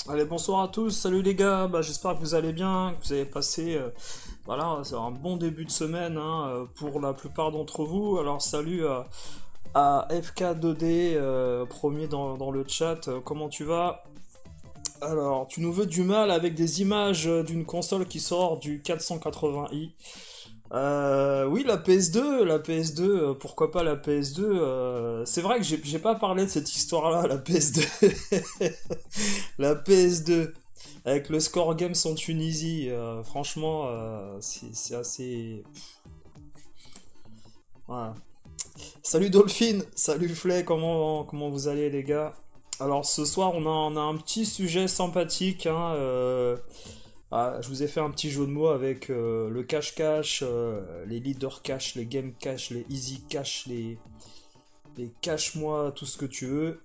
Allez, bonsoir à tous, salut les gars, j'espère que vous allez bien, que vous avez passé voilà, c'est un bon début de semaine pour la plupart d'entre vous. Alors salut à FK2D, premier dans le chat, comment tu vas? Alors, tu nous veux du mal avec des images d'une console qui sort du 480i. Oui, la PS2, pourquoi pas la PS2 c'est vrai que j'ai pas parlé de cette histoire-là, la PS2. La PS2, avec le Score Games en Tunisie, franchement, c'est assez... Voilà. Salut Dolphin, salut Flay, comment vous allez les gars? Alors ce soir, on a un petit sujet sympathique, je vous ai fait un petit jeu de mots avec le cache-cache, les leader cache, les game cache, les easy cache, les cache-moi, tout ce que tu veux.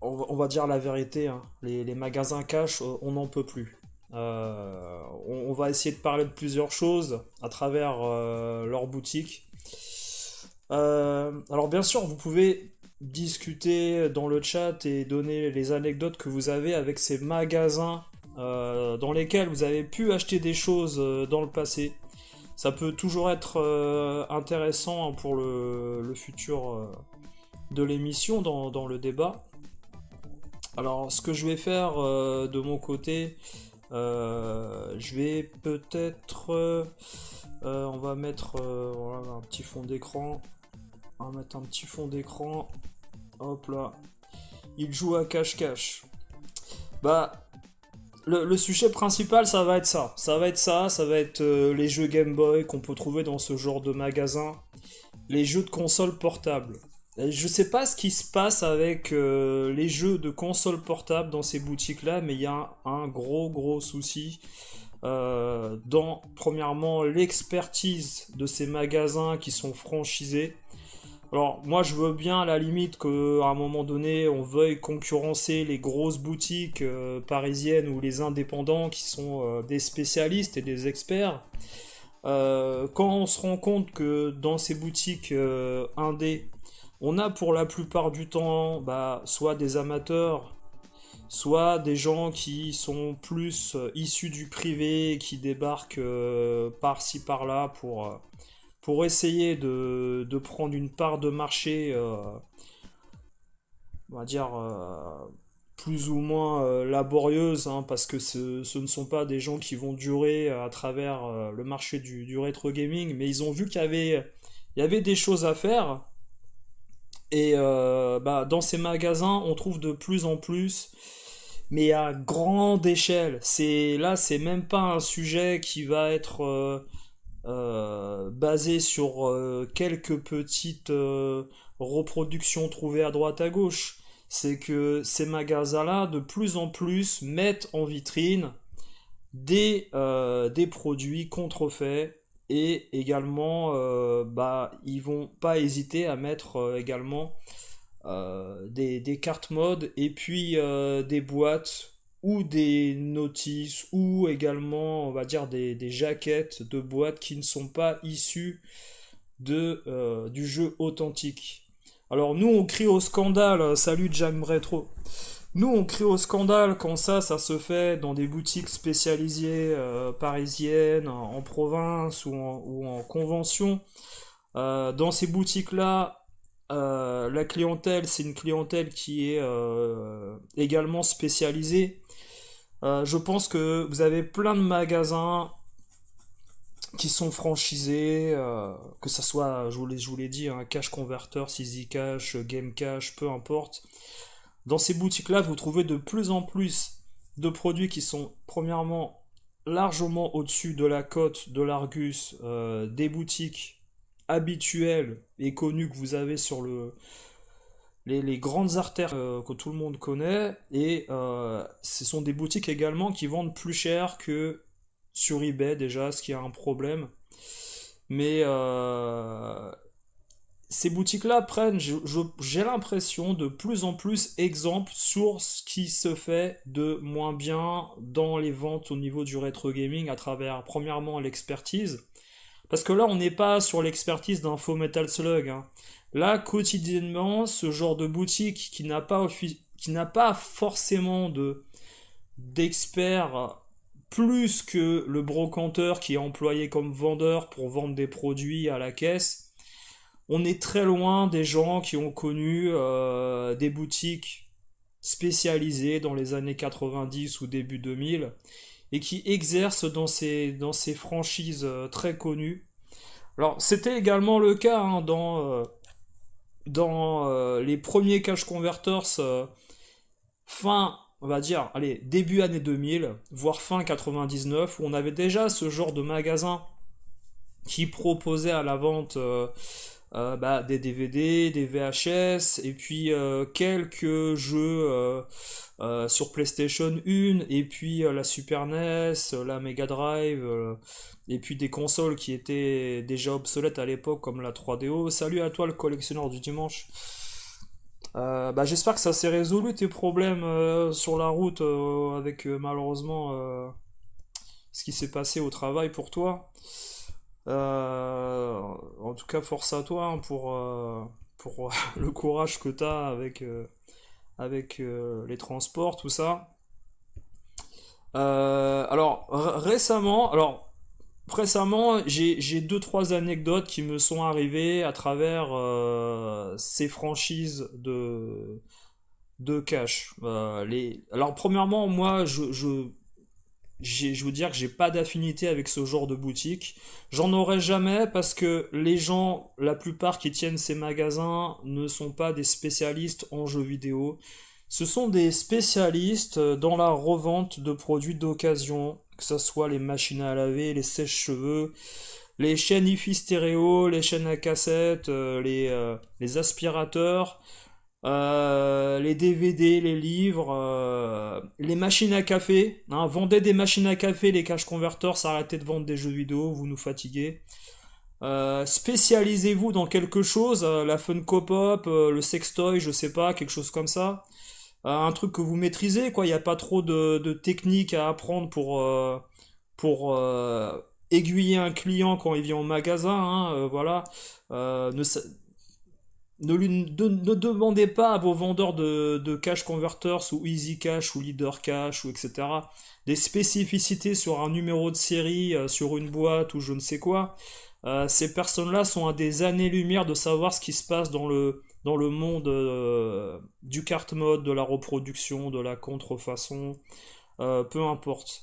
On va dire la vérité, hein. Les magasins cash, on n'en peut plus. On va essayer de parler de plusieurs choses à travers leur boutique. Alors bien sûr, vous pouvez discuter dans le chat et donner les anecdotes que vous avez avec ces magasins dans lesquels vous avez pu acheter des choses dans le passé. Ça peut toujours être intéressant, hein, pour le futur de l'émission dans le débat. Alors, ce que je vais faire de mon côté, je vais peut-être, on va mettre voilà, un petit fond d'écran. On va mettre un petit fond d'écran. Hop là. Il joue à cache-cache. Bah, le sujet principal, ça va être ça. Ça va être les jeux Game Boy qu'on peut trouver dans ce genre de magasin. Les jeux de console portable. Et je sais pas ce qui se passe avec les jeux de console portable dans ces boutiques-là, mais il y a un gros souci dans, premièrement, l'expertise de ces magasins qui sont franchisés. Alors, moi, je veux bien, à la limite, qu'à un moment donné, on veuille concurrencer les grosses boutiques parisiennes ou les indépendants qui sont des spécialistes et des experts. Quand on se rend compte que dans ces boutiques indé, on a pour la plupart du temps soit des amateurs, soit des gens qui sont plus issus du privé, qui débarquent par-ci par-là pour essayer de prendre une part de marché, on va dire, plus ou moins laborieuse, hein, parce que ce ne sont pas des gens qui vont durer à travers le marché du rétro gaming, mais ils ont vu qu'il y avait des choses à faire. Et dans ces magasins, on trouve de plus en plus, mais à grande échelle. C'est même pas un sujet qui va être basé sur quelques petites reproductions trouvées à droite à gauche. C'est que ces magasins-là, de plus en plus, mettent en vitrine des produits contrefaits, et également ils vont pas hésiter à mettre également des cartes mode, et puis des boîtes ou des notices, ou également on va dire des jaquettes de boîtes qui ne sont pas issues du jeu authentique. Alors nous on crie au scandale, salut Jam Retro. Nous, on crie au scandale quand ça se fait dans des boutiques spécialisées parisiennes, en province ou en convention. Dans ces boutiques-là, la clientèle, c'est une clientèle qui est également spécialisée. Je pense que vous avez plein de magasins qui sont franchisés, que ça soit, je vous l'ai dit, un Cash Converter, Easy Cash, Game Cash, peu importe. Dans ces boutiques-là, vous trouvez de plus en plus de produits qui sont, premièrement, largement au-dessus de la cote de l'Argus des boutiques habituelles et connues que vous avez sur les grandes artères que tout le monde connaît. Et ce sont des boutiques également qui vendent plus cher que sur eBay, déjà, ce qui est un problème. Mais ces boutiques-là prennent, j'ai l'impression, de plus en plus exemple sur ce qui se fait de moins bien dans les ventes au niveau du rétro gaming, à travers, premièrement, l'expertise. Parce que là, on n'est pas sur l'expertise d'un faux Metal Slug, hein. Là, quotidiennement, ce genre de boutique qui n'a pas forcément d'experts plus que le brocanteur qui est employé comme vendeur pour vendre des produits à la caisse. On est très loin des gens qui ont connu des boutiques spécialisées dans les années 90 ou début 2000 et qui exercent dans ces franchises très connues. Alors, c'était également le cas hein, dans les premiers cash converters fin, on va dire, allez, début année 2000, voire fin 99, où on avait déjà ce genre de magasin qui proposait à la vente des DVD, des VHS, et puis quelques jeux sur PlayStation 1, et puis la Super NES, la Mega Drive, et puis des consoles qui étaient déjà obsolètes à l'époque, comme la 3DO. Salut à toi le collectionneur du dimanche. J'espère que ça s'est résolu tes problèmes sur la route avec malheureusement ce qui s'est passé au travail pour toi. En tout cas, force à toi hein, pour le courage que tu as avec les transports, tout ça. Récemment, j'ai deux trois anecdotes qui me sont arrivées à travers ces franchises de cash. Alors, premièrement, moi, je veux dire que j'ai pas d'affinité avec ce genre de boutique. J'en aurai jamais parce que les gens, la plupart qui tiennent ces magasins, ne sont pas des spécialistes en jeux vidéo. Ce sont des spécialistes dans la revente de produits d'occasion, que ce soit les machines à laver, les sèche-cheveux, les chaînes hi-fi stéréo, les chaînes à cassette, les aspirateurs, les DVD, les livres, les machines à café. Hein, vendez des machines à café, les cash converters, arrêtez de vendre des jeux vidéo, vous nous fatiguez. Spécialisez-vous dans quelque chose, la Funko Pop, le sextoy, je sais pas, quelque chose comme ça. Un truc que vous maîtrisez, quoi. Il n'y a pas trop de techniques à apprendre pour aiguiller un client quand il vient au magasin, hein, voilà. Ne, sa- ne demandez pas à vos vendeurs de cash converters ou easy cash ou leader cash ou etc. des spécificités sur un numéro de série, sur une boîte ou je ne sais quoi. Ces personnes-là sont à des années-lumière de savoir ce qui se passe dans le monde du cart mode, de la reproduction, de la contrefaçon, peu importe.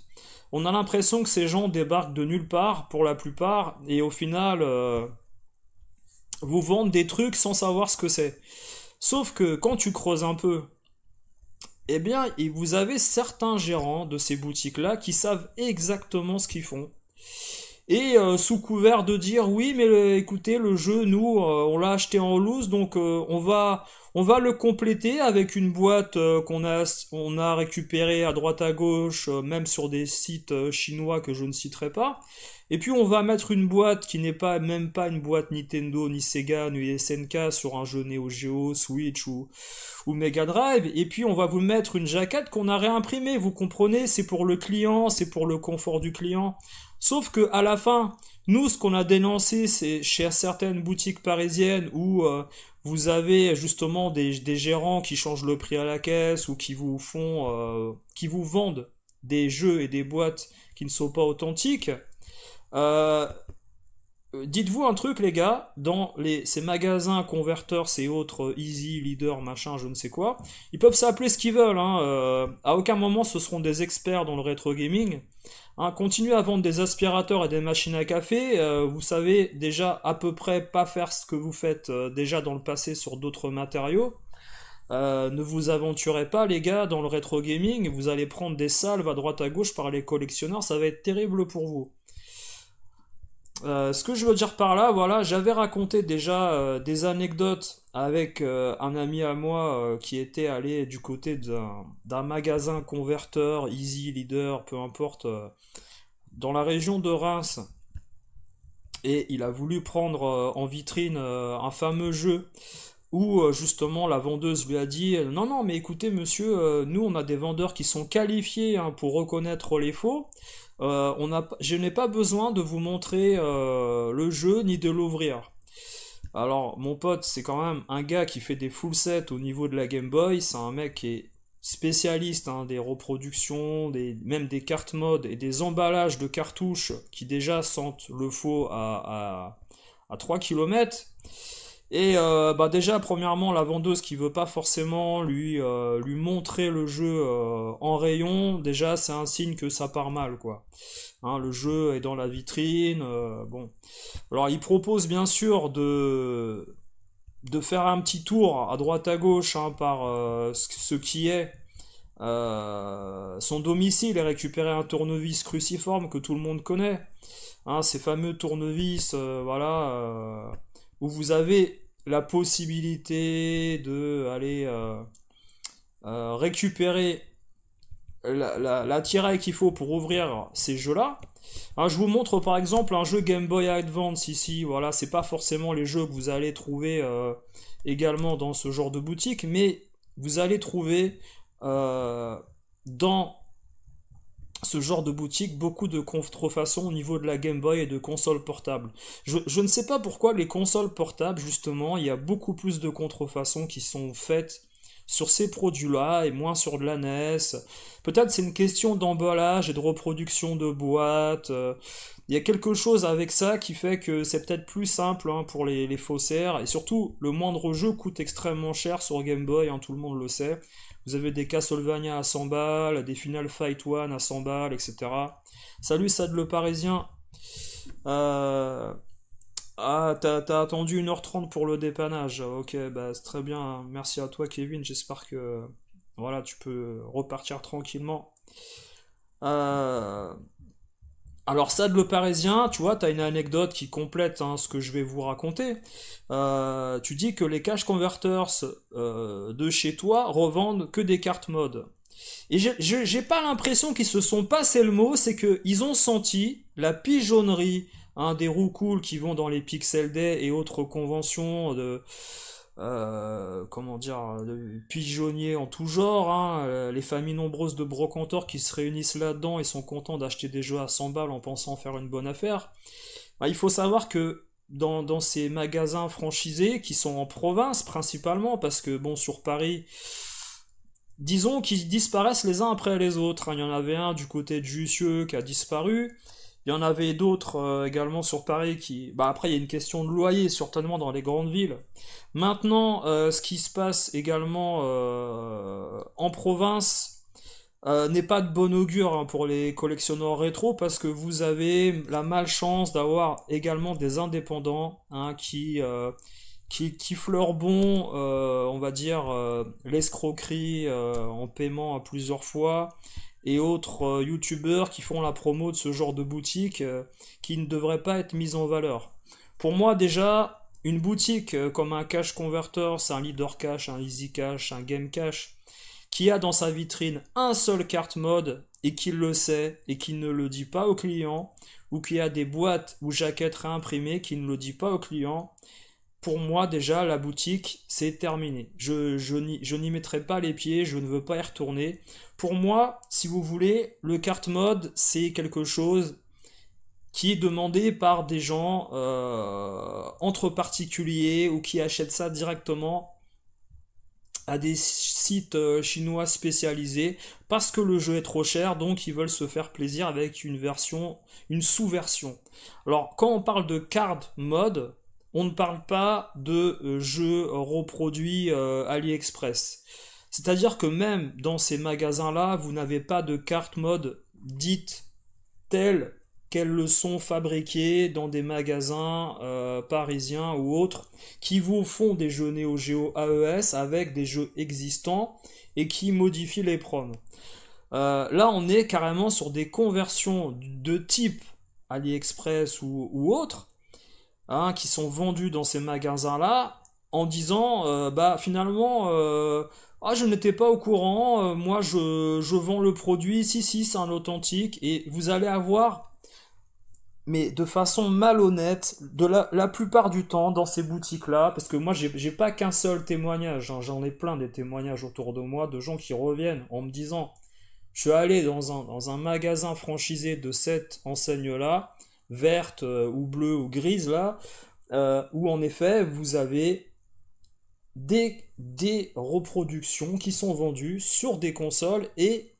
On a l'impression que ces gens débarquent de nulle part pour la plupart et au final vous vendent des trucs sans savoir ce que c'est. Sauf que quand tu creuses un peu, eh bien, vous avez certains gérants de ces boutiques-là qui savent exactement ce qu'ils font. Et sous couvert de dire oui mais écoutez le jeu nous on l'a acheté en loose donc on va le compléter avec une boîte on a récupéré à droite à gauche même sur des sites chinois que je ne citerai pas et puis on va mettre une boîte qui n'est pas même pas une boîte Nintendo ni Sega ni SNK sur un jeu Neo Geo Switch ou Mega Drive et puis on va vous mettre une jaquette qu'on a réimprimée vous comprenez c'est pour le client c'est pour le confort du client. Sauf que à la fin, nous, ce qu'on a dénoncé, c'est chez certaines boutiques parisiennes où vous avez justement des gérants qui changent le prix à la caisse ou qui vous vendent des jeux et des boîtes qui ne sont pas authentiques. Euh, Dites-vous un truc, les gars, ces magasins converteurs, ces autres Easy, Leader, machin, je ne sais quoi, ils peuvent s'appeler ce qu'ils veulent. Hein, à aucun moment, ce seront des experts dans le rétro gaming. Hein, continuez à vendre des aspirateurs et des machines à café. Vous savez déjà à peu près pas faire ce que vous faites déjà dans le passé sur d'autres matériaux. Ne vous aventurez pas, les gars, dans le rétro gaming. Vous allez prendre des salves à droite à gauche par les collectionneurs. Ça va être terrible pour vous. Ce que je veux dire par là, voilà, j'avais raconté déjà des anecdotes avec un ami à moi qui était allé du côté d'un magasin converteur, Easy, Leader, peu importe, dans la région de Reims. Et il a voulu prendre en vitrine un fameux jeu où justement la vendeuse lui a dit non non mais écoutez monsieur nous on a des vendeurs qui sont qualifiés hein, pour reconnaître les faux je n'ai pas besoin de vous montrer le jeu ni de l'ouvrir. Alors mon pote c'est quand même un gars qui fait des full sets au niveau de la Game Boy, c'est un mec qui est spécialistes hein, des reproductions, même des cartes mode et des emballages de cartouches qui déjà sentent le faux à 3 km. Et bah déjà, premièrement, la vendeuse qui veut pas forcément lui montrer le jeu en rayon, déjà c'est un signe que ça part mal, quoi. Hein, le jeu est dans la vitrine, bon. Alors il propose bien sûr de faire un petit tour à droite à gauche hein, par ce qui est son domicile et récupérer un tournevis cruciforme que tout le monde connaît. Hein, ces fameux tournevis, voilà, où vous avez la possibilité de aller récupérer la tiraille qu'il faut pour ouvrir ces jeux-là. Hein, je vous montre par exemple un jeu Game Boy Advance ici. Voilà, c'est pas forcément les jeux que vous allez trouver également dans ce genre de boutique, mais vous allez trouver dans ce genre de boutique beaucoup de contrefaçons au niveau de la Game Boy et de consoles portables. Je ne sais pas pourquoi les consoles portables, justement, il y a beaucoup plus de contrefaçons qui sont faites sur ces produits-là et moins sur de la NES. Peut-être c'est une question d'emballage et de reproduction de boîtes. Il y a quelque chose avec ça qui fait que c'est peut-être plus simple hein, pour les faussaires. Et surtout, le moindre jeu coûte extrêmement cher sur Game Boy, hein, tout le monde le sait. Vous avez des Castlevania à 100 balles, des Final Fight 1 à 100 balles, etc. Salut Sad le Parisien. Euh, Ah, t'as attendu 1h30 pour le dépannage. Ok, bah c'est très bien. Merci à toi, Kevin. J'espère que voilà, tu peux repartir tranquillement. Euh, Alors, ça, le Parisien, tu vois, t'as une anecdote qui complète hein, ce que je vais vous raconter. Tu dis que les cash converters de chez toi revendent que des cartes mode. Et j'ai pas l'impression qu'ils se sont passé le mot, c'est qu'ils ont senti la pigeonnerie hein, des roucouls qui vont dans les Pixel Day et autres conventions de comment dire de pigeonniers en tout genre, hein, les familles nombreuses de brocanteurs qui se réunissent là-dedans et sont contents d'acheter des jeux à 100 balles en pensant faire une bonne affaire. Bah, il faut savoir que dans ces magasins franchisés qui sont en province principalement, parce que bon sur Paris disons qu'ils disparaissent les uns après les autres, hein. Il y en avait un du côté de Jussieu qui a disparu. Il y en avait d'autres également sur Paris qui... Bah après, il y a une question de loyer, certainement dans les grandes villes. Maintenant, ce qui se passe également en province n'est pas de bon augure hein, pour les collectionneurs rétro parce que vous avez la malchance d'avoir également des indépendants hein, qui fleurent bon, on va dire, l'escroquerie en paiement à plusieurs fois, et autres youtubeurs qui font la promo de ce genre de boutique qui ne devraient pas être mises en valeur. Pour moi, déjà, une boutique comme un Cash Converter, c'est un Leader Cash, un Easy Cash, un Game Cash, qui a dans sa vitrine un seul carte mode et qui le sait et qui ne le dit pas aux clients, ou qui a des boîtes ou jaquettes réimprimées qui ne le dit pas aux clients, pour moi déjà la boutique c'est terminé. Je n'y mettrai pas les pieds, je ne veux pas y retourner. Pour moi, si vous voulez, le carte mode c'est quelque chose qui est demandé par des gens entre particuliers ou qui achètent ça directement à des sites chinois spécialisés parce que le jeu est trop cher, donc ils veulent se faire plaisir avec une version, une sous-version. Alors quand on parle de card mode, on ne parle pas de jeux reproduits AliExpress. C'est-à-dire que même dans ces magasins-là, vous n'avez pas de carte mode dites telles qu'elles le sont fabriquées dans des magasins parisiens ou autres qui vous font des jeux Neo Geo AES avec des jeux existants et qui modifient les proms. Là, on est carrément sur des conversions de type AliExpress ou autres hein, qui sont vendus dans ces magasins-là en disant bah finalement ah je n'étais pas au courant, moi je vends le produit, si c'est un authentique et vous allez avoir mais de façon malhonnête de la plupart du temps dans ces boutiques-là, parce que moi j'ai pas qu'un seul témoignage, hein, j'en ai plein des témoignages autour de moi de gens qui reviennent en me disant je suis allé dans un magasin franchisé de cette enseigne-là, verte ou bleue ou grise là, où en effet vous avez des reproductions qui sont vendues sur des consoles et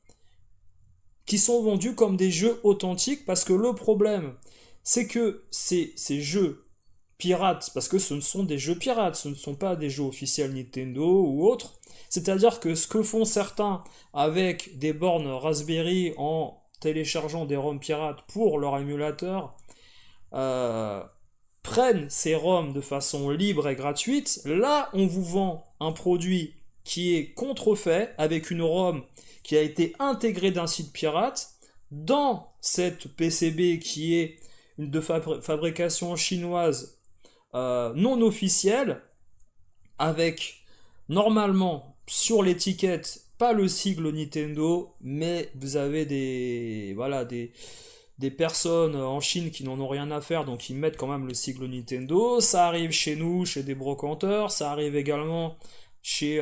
qui sont vendus comme des jeux authentiques parce que le problème, c'est que ces jeux pirates, parce que ce ne sont des jeux pirates, ce ne sont pas des jeux officiels Nintendo ou autres, c'est-à-dire que ce que font certains avec des bornes Raspberry en téléchargeant des ROM pirates pour leur émulateur, euh, prennent ces ROM de façon libre et gratuite, là on vous vend un produit qui est contrefait avec une ROM qui a été intégrée d'un site pirate dans cette PCB qui est de fabrication chinoise non officielle avec normalement sur l'étiquette pas le sigle Nintendo mais vous avez des personnes en Chine qui n'en ont rien à faire, donc ils mettent quand même le sigle Nintendo. Ça arrive chez nous, chez des brocanteurs, ça arrive également chez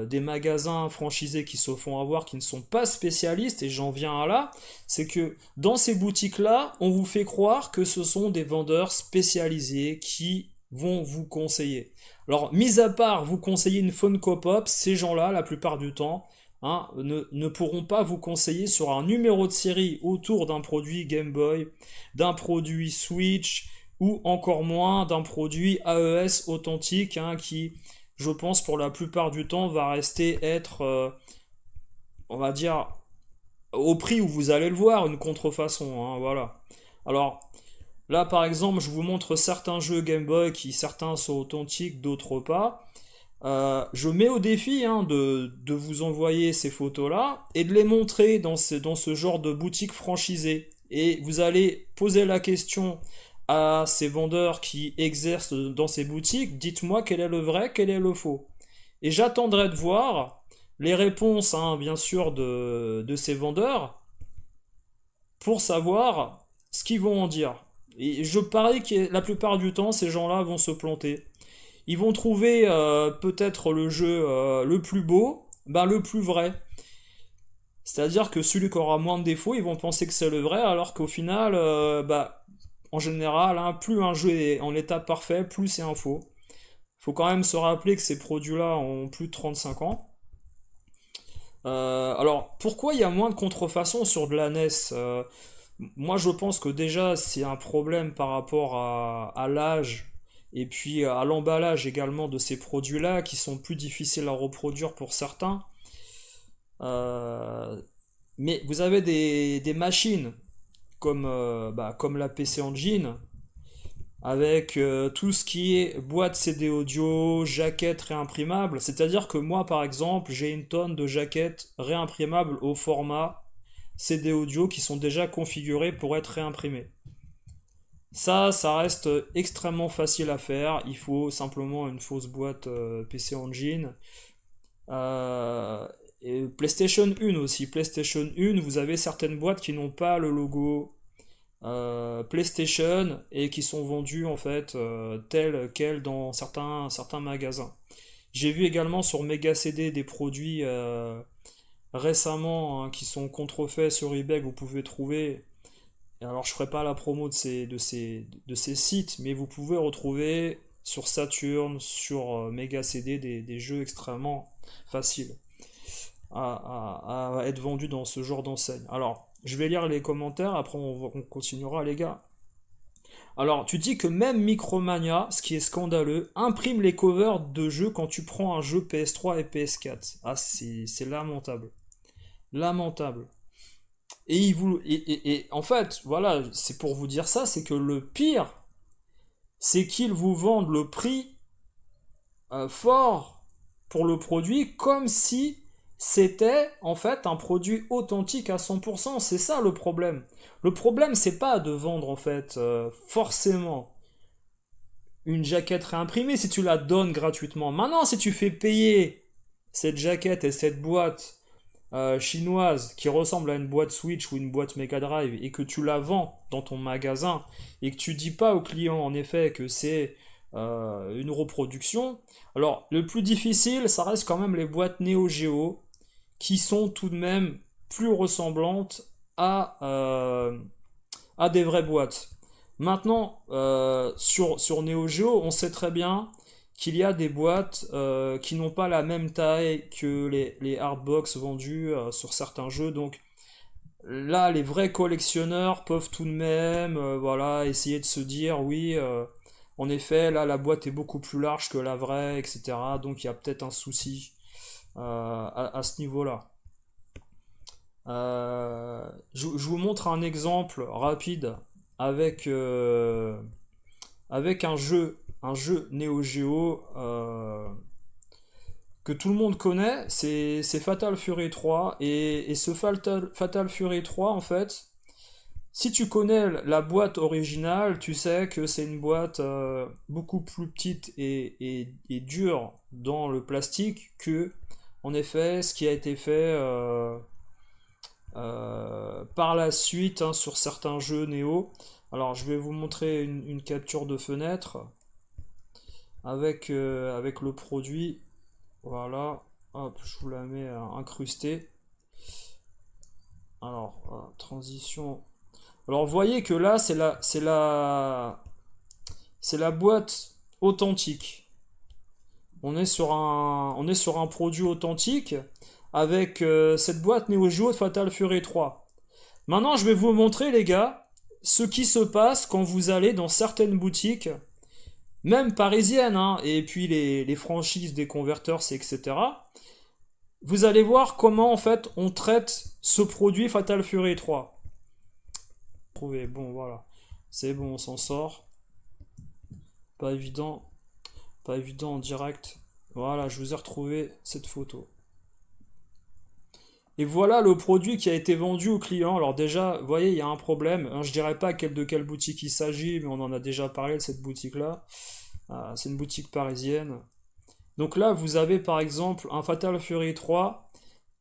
des magasins franchisés qui se font avoir, qui ne sont pas spécialistes, et j'en viens à là, c'est que dans ces boutiques-là, on vous fait croire que ce sont des vendeurs spécialisés qui vont vous conseiller. Alors, mis à part vous conseiller une Funko Pop, ces gens-là, la plupart du temps, ne pourront pas vous conseiller sur un numéro de série autour d'un produit Game Boy, d'un produit Switch ou encore moins d'un produit AES authentique qui, je pense, pour la plupart du temps va rester être, on va dire, au prix où vous allez le voir, une contrefaçon. Voilà. Alors, là, par exemple, je vous montre certains jeux Game Boy qui, certains sont authentiques, d'autres pas. Je mets au défi de vous envoyer ces photos-là et de les montrer dans ce genre de boutique franchisée. Et vous allez poser la question à ces vendeurs qui exercent dans ces boutiques, dites-moi quel est le vrai, quel est le faux. Et j'attendrai de voir les réponses, bien sûr, de ces vendeurs pour savoir ce qu'ils vont en dire. Et je parie que la plupart du temps, ces gens-là vont se planter. Ils vont trouver peut-être le jeu le plus beau, le plus vrai. C'est-à-dire que celui qui aura moins de défauts, ils vont penser que c'est le vrai, alors qu'au final, en général, plus un jeu est en état parfait, plus c'est un faux. Il faut quand même se rappeler que ces produits-là ont plus de 35 ans. Alors, pourquoi il y a moins de contrefaçons sur de la NES moi, je pense que déjà, c'est un problème par rapport à l'âge et puis à l'emballage également de ces produits-là qui sont plus difficiles à reproduire pour certains. Euh, mais vous avez des machines comme la PC Engine avec tout ce qui est boîte CD audio, jaquettes réimprimables. C'est-à-dire que moi, par exemple, j'ai une tonne de jaquettes réimprimables au format CD audio qui sont déjà configurées pour être réimprimées. Ça reste extrêmement facile à faire. Il faut simplement une fausse boîte PC Engine. Euh, et PlayStation 1 aussi. PlayStation 1, vous avez certaines boîtes qui n'ont pas le logo PlayStation et qui sont vendues en fait telles quelles dans certains magasins. J'ai vu également sur Mega CD des produits récemment qui sont contrefaits sur eBay que vous pouvez trouver. Et alors je ferai pas la promo de ces sites, mais vous pouvez retrouver sur Saturn, sur Mega CD des jeux extrêmement faciles à être vendus dans ce genre d'enseigne. Alors, je vais lire les commentaires, après on continuera les gars. Alors, tu dis que même Micromania, ce qui est scandaleux, imprime les covers de jeux quand tu prends un jeu PS3 et PS4. Ah, c'est lamentable. Lamentable. Et en fait, voilà, c'est pour vous dire ça, c'est que le pire, c'est qu'ils vous vendent le prix fort pour le produit comme si c'était en fait un produit authentique à 100%. C'est ça le problème. Le problème, c'est pas de vendre en fait forcément une jaquette réimprimée si tu la donnes gratuitement. Maintenant, si tu fais payer cette jaquette et cette boîte chinoise qui ressemble à une boîte Switch ou une boîte Mega Drive et que tu la vends dans ton magasin et que tu dis pas au client en effet que c'est une reproduction, alors le plus difficile ça reste quand même les boîtes Neo Geo qui sont tout de même plus ressemblantes à des vraies boîtes. Maintenant, sur Neo Geo, on sait très bien qu'il y a des boîtes qui n'ont pas la même taille que les hardbox vendus sur certains jeux. Donc là, les vrais collectionneurs peuvent tout de même voilà, essayer de se dire, oui, en effet, là, la boîte est beaucoup plus large que la vraie, etc. Donc il y a peut-être un souci à ce niveau-là. Je vous montre un exemple rapide avec, avec un jeu Neo Geo que tout le monde connaît, c'est Fatal Fury 3. Et ce Fatal Fury 3, en fait, si tu connais la boîte originale, tu sais que c'est une boîte beaucoup plus petite et dure dans le plastique que, en effet, ce qui a été fait par la suite hein, sur certains jeux Neo. Alors, je vais vous montrer une capture de fenêtre avec le produit. Voilà, hop, je vous la mets incrustée. Alors, transition. Alors, vous voyez que là, c'est la boîte authentique. On est sur un produit authentique avec cette boîte Neo Geo de Fatal Fury 3. Maintenant, je vais vous montrer, les gars, ce qui se passe quand vous allez dans certaines boutiques, même parisiennes, hein, et puis les franchises des converters, etc. Vous allez voir comment, en fait, on traite ce produit Fatal Fury 3. Bon, voilà. C'est bon, on s'en sort. Pas évident. Pas évident en direct. Voilà, je vous ai retrouvé cette photo. Et voilà le produit qui a été vendu au client. Alors déjà, vous voyez, il y a un problème. Je dirais pas de quelle boutique il s'agit, mais on en a déjà parlé de cette boutique-là. C'est une boutique parisienne. Donc là, vous avez par exemple un Fatal Fury 3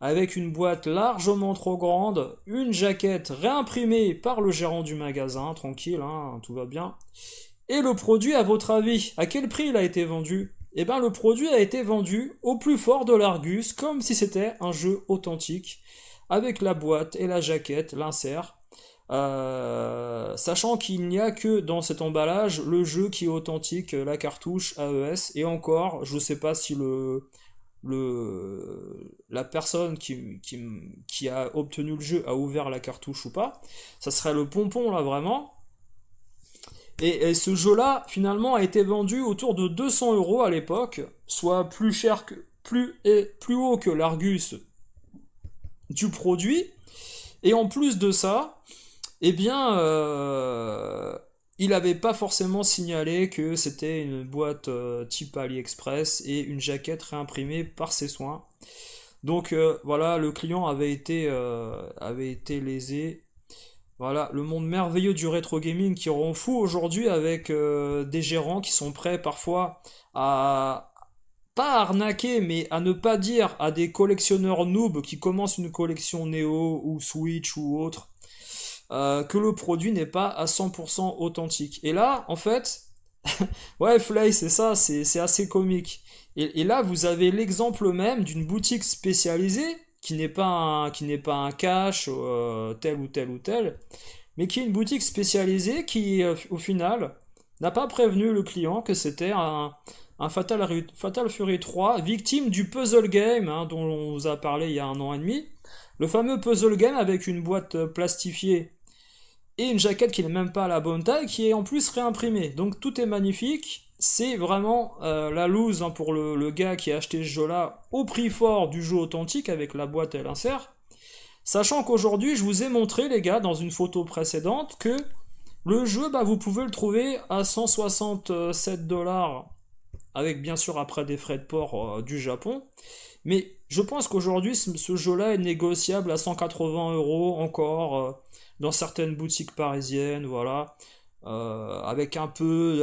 avec une boîte largement trop grande, une jaquette réimprimée par le gérant du magasin, tranquille, hein, tout va bien. Et le produit, à votre avis, à quel prix il a été vendu? Eh bien, le produit a été vendu au plus fort de l'Argus, comme si c'était un jeu authentique, avec la boîte et la jaquette, l'insert. Sachant qu'il n'y a que dans cet emballage le jeu qui est authentique, la cartouche AES, et encore, je ne sais pas si la personne qui a obtenu le jeu a ouvert la cartouche ou pas. Ça serait le pompon là vraiment. Et ce jeu-là, finalement, a été vendu autour de 200 euros à l'époque, soit plus cher que, plus haut que l'Argus du produit. Et en plus de ça, eh bien, il n'avait pas forcément signalé que c'était une boîte type AliExpress et une jaquette réimprimée par ses soins. Donc voilà, le client avait été lésé. Voilà, le monde merveilleux du rétro gaming qui rend fou aujourd'hui avec des gérants qui sont prêts parfois à pas arnaquer, mais à ne pas dire à des collectionneurs noobs qui commencent une collection Neo ou Switch ou autre que le produit n'est pas à 100% authentique. Et là, en fait, ouais, Flay, c'est ça, c'est assez comique. Et là, vous avez l'exemple même d'une boutique spécialisée qui n'est pas un cash tel ou tel ou tel, mais qui est une boutique spécialisée qui, au final, n'a pas prévenu le client que c'était un Fatal Fury 3, victime du puzzle game hein, dont on vous a parlé il y a un an et demi. Le fameux puzzle game avec une boîte plastifiée et une jaquette qui n'est même pas à la bonne taille, qui est en plus réimprimée. Donc tout est magnifique. C'est vraiment la loose hein, pour le gars qui a acheté ce jeu-là au prix fort du jeu authentique avec la boîte et l'insert. Sachant qu'aujourd'hui, je vous ai montré, les gars, dans une photo précédente, que le jeu, bah, vous pouvez le trouver à 167 dollars, avec bien sûr après des frais de port du Japon. Mais je pense qu'aujourd'hui, ce jeu-là est négociable à 180 euros encore dans certaines boutiques parisiennes, voilà. Avec un peu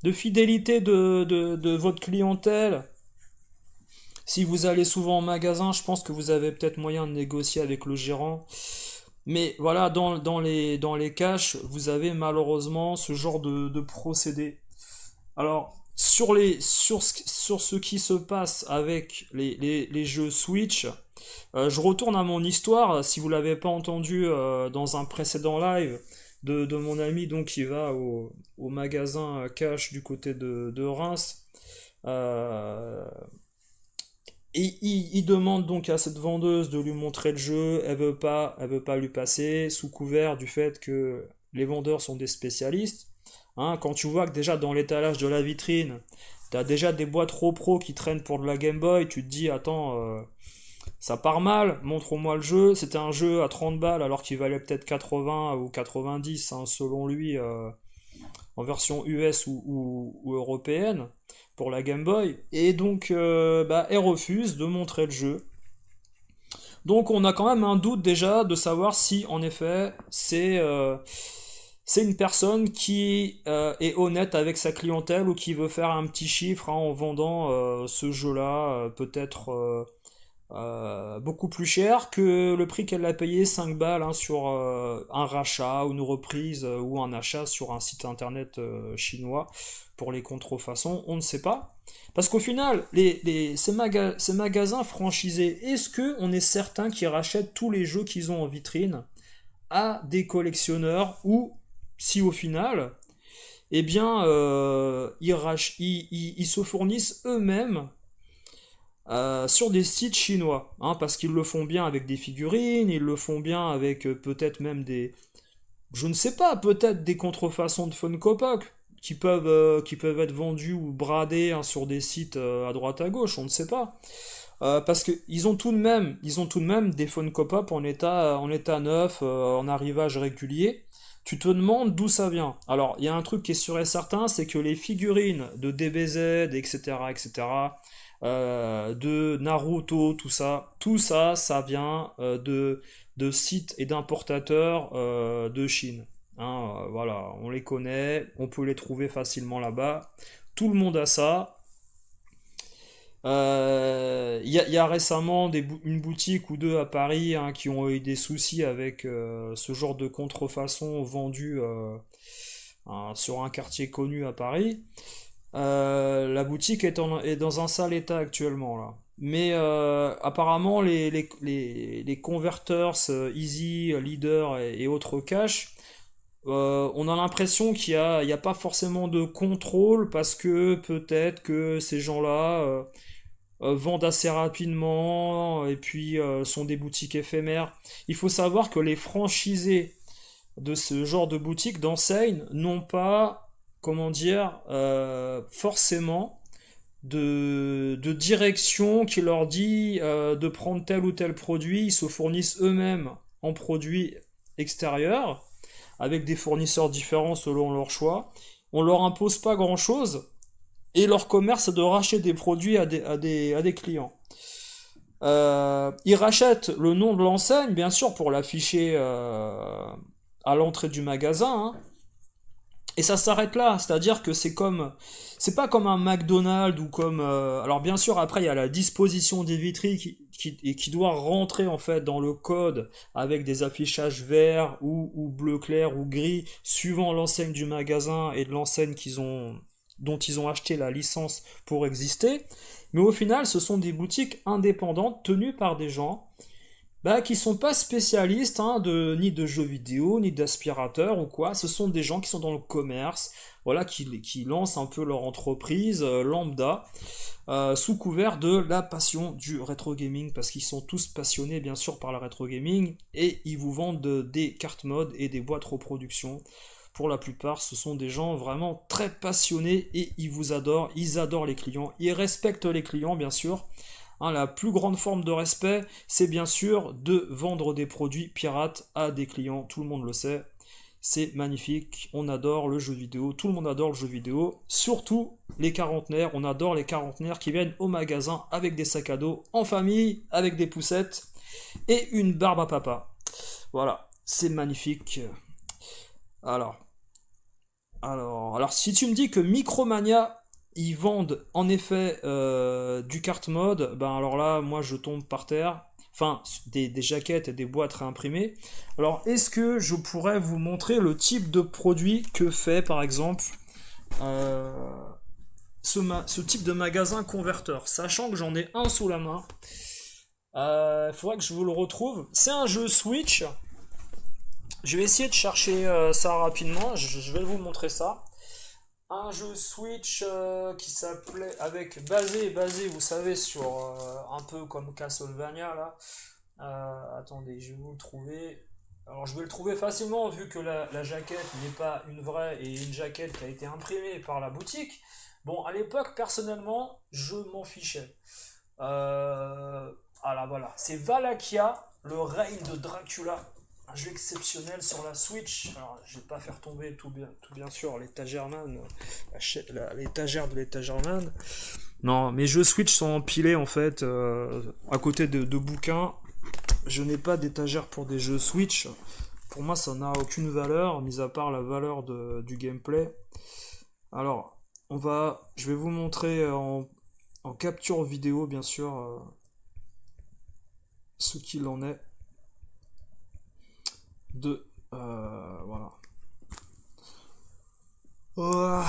de fidélité de votre clientèle. Si vous allez souvent en magasin, je pense que vous avez peut-être moyen de négocier avec le gérant. Mais voilà, dans les caches, vous avez malheureusement ce genre de procédé. Alors, sur ce qui se passe avec les jeux Switch, je retourne à mon histoire, si vous l'avez pas entendu dans un précédent live, de mon ami donc qui va au magasin cash du côté de Reims. Euh, et il demande donc à cette vendeuse de lui montrer le jeu, elle veut pas lui passer, sous couvert du fait que les vendeurs sont des spécialistes. Hein, quand tu vois que déjà dans l'étalage de la vitrine, t'as déjà des boîtes Pro qui traînent pour de la Game Boy, tu te dis, attends, ça part mal, montre-moi le jeu. C'était un jeu à 30 balles alors qu'il valait peut-être 80 ou 90, hein, selon lui, en version US ou européenne pour la Game Boy. Et donc, bah, elle refuse de montrer le jeu. Donc, on a quand même un doute déjà de savoir si, en effet, c'est une personne qui est honnête avec sa clientèle ou qui veut faire un petit chiffre, hein, en vendant ce jeu-là, peut-être beaucoup plus cher que le prix qu'elle a payé, 5 balles, hein, sur un rachat ou une reprise ou un achat sur un site internet chinois pour les contrefaçons, on ne sait pas. Parce qu'au final, ces magasins franchisés, est-ce que on est certain qu'ils rachètent tous les jeux qu'ils ont en vitrine à des collectionneurs ou si au final, eh bien, ils se fournissent eux-mêmes sur des sites chinois, hein, parce qu'ils le font bien avec des figurines, ils le font bien avec peut-être même des, je ne sais pas, peut-être des contrefaçons de Funko Pop qui peuvent être vendus ou bradés, hein, sur des sites à droite à gauche, on ne sait pas. Parce que ils ont tout de même des Funko Pop en état neuf, en arrivage régulier. Tu te demandes d'où ça vient. Alors, il y a un truc qui est sûr et certain, c'est que les figurines de DBZ, etc., etc., de Naruto, tout ça, ça vient de sites et d'importateurs de Chine. Hein, voilà, on les connaît, on peut les trouver facilement là-bas. Tout le monde a ça. Y a récemment une boutique ou deux à Paris, hein, qui ont eu des soucis avec ce genre de contrefaçon vendue hein, sur un quartier connu à Paris. La boutique est dans un sale état actuellement là. Mais apparemment les converters Easy, Leader et autres cash, on a l'impression il y a pas forcément de contrôle parce que peut-être que ces gens-là vendent assez rapidement et puis sont des boutiques éphémères. Il faut savoir que les franchisés de ce genre de boutique, d'enseigne, n'ont pas, comment dire, forcément de direction qui leur dit de prendre tel ou tel produit. Ils se fournissent eux-mêmes en produits extérieurs, avec des fournisseurs différents selon leur choix. On leur impose pas grand-chose, et leur commerce est de racheter des produits à des clients. Ils rachètent le nom de l'enseigne, bien sûr, pour l'afficher à l'entrée du magasin, hein. Et ça s'arrête là, c'est-à-dire que c'est pas comme un McDonald's ou comme, alors bien sûr après il y a la disposition des vitrines qui doit rentrer en fait dans le code avec des affichages verts ou bleu clair ou gris suivant l'enseigne du magasin et de l'enseigne dont ils ont acheté la licence pour exister. Mais au final, ce sont des boutiques indépendantes tenues par des gens bah, qui sont pas spécialistes, hein, ni de jeux vidéo, ni d'aspirateurs ou quoi. Ce sont des gens qui sont dans le commerce, voilà, qui lancent un peu leur entreprise lambda, sous couvert de la passion du rétro gaming, parce qu'ils sont tous passionnés bien sûr par le rétro gaming, et ils vous vendent des cartes mode et des boîtes reproduction. Pour la plupart, ce sont des gens vraiment très passionnés et ils adorent les clients, ils respectent les clients bien sûr. Hein, la plus grande forme de respect, c'est bien sûr de vendre des produits pirates à des clients, tout le monde le sait. C'est magnifique, on adore le jeu vidéo, tout le monde adore le jeu vidéo, surtout les quarantenaires, on adore les quarantenaires qui viennent au magasin avec des sacs à dos, en famille, avec des poussettes et une barbe à papa. Voilà, c'est magnifique. Alors, alors, si tu me dis que Micromania, ils vendent en effet du carte mode, ben alors là, moi je tombe par terre. Enfin, des jaquettes et des boîtes réimprimées. Alors, est-ce que je pourrais vous montrer le type de produit que fait par exemple euh, ce type de magasin converteur, sachant que j'en ai un sous la main. Il faudrait que je vous le retrouve. C'est un jeu Switch. Je vais essayer de chercher ça rapidement, je vais vous montrer ça. Un jeu Switch qui s'appelait basé, vous savez, sur un peu comme Castlevania là. Attendez, je vais vous le trouver. Alors je vais le trouver facilement vu que la jaquette n'est pas une vraie et une jaquette qui a été imprimée par la boutique. Bon, à l'époque, personnellement, je m'en fichais. Ah là, voilà. C'est Valakia, le règne de Dracula. Un jeu exceptionnel sur la Switch. Alors, je vais pas faire tomber tout bien sûr l'étagère man, l'étagère de l'étagère man. Non, mes jeux Switch sont empilés en fait à côté de bouquins. Je n'ai pas d'étagère pour des jeux Switch. Pour moi, ça n'a aucune valeur, mis à part la valeur du gameplay. Alors, je vais vous montrer en capture vidéo, bien sûr, ce qu'il en est voilà. Oh,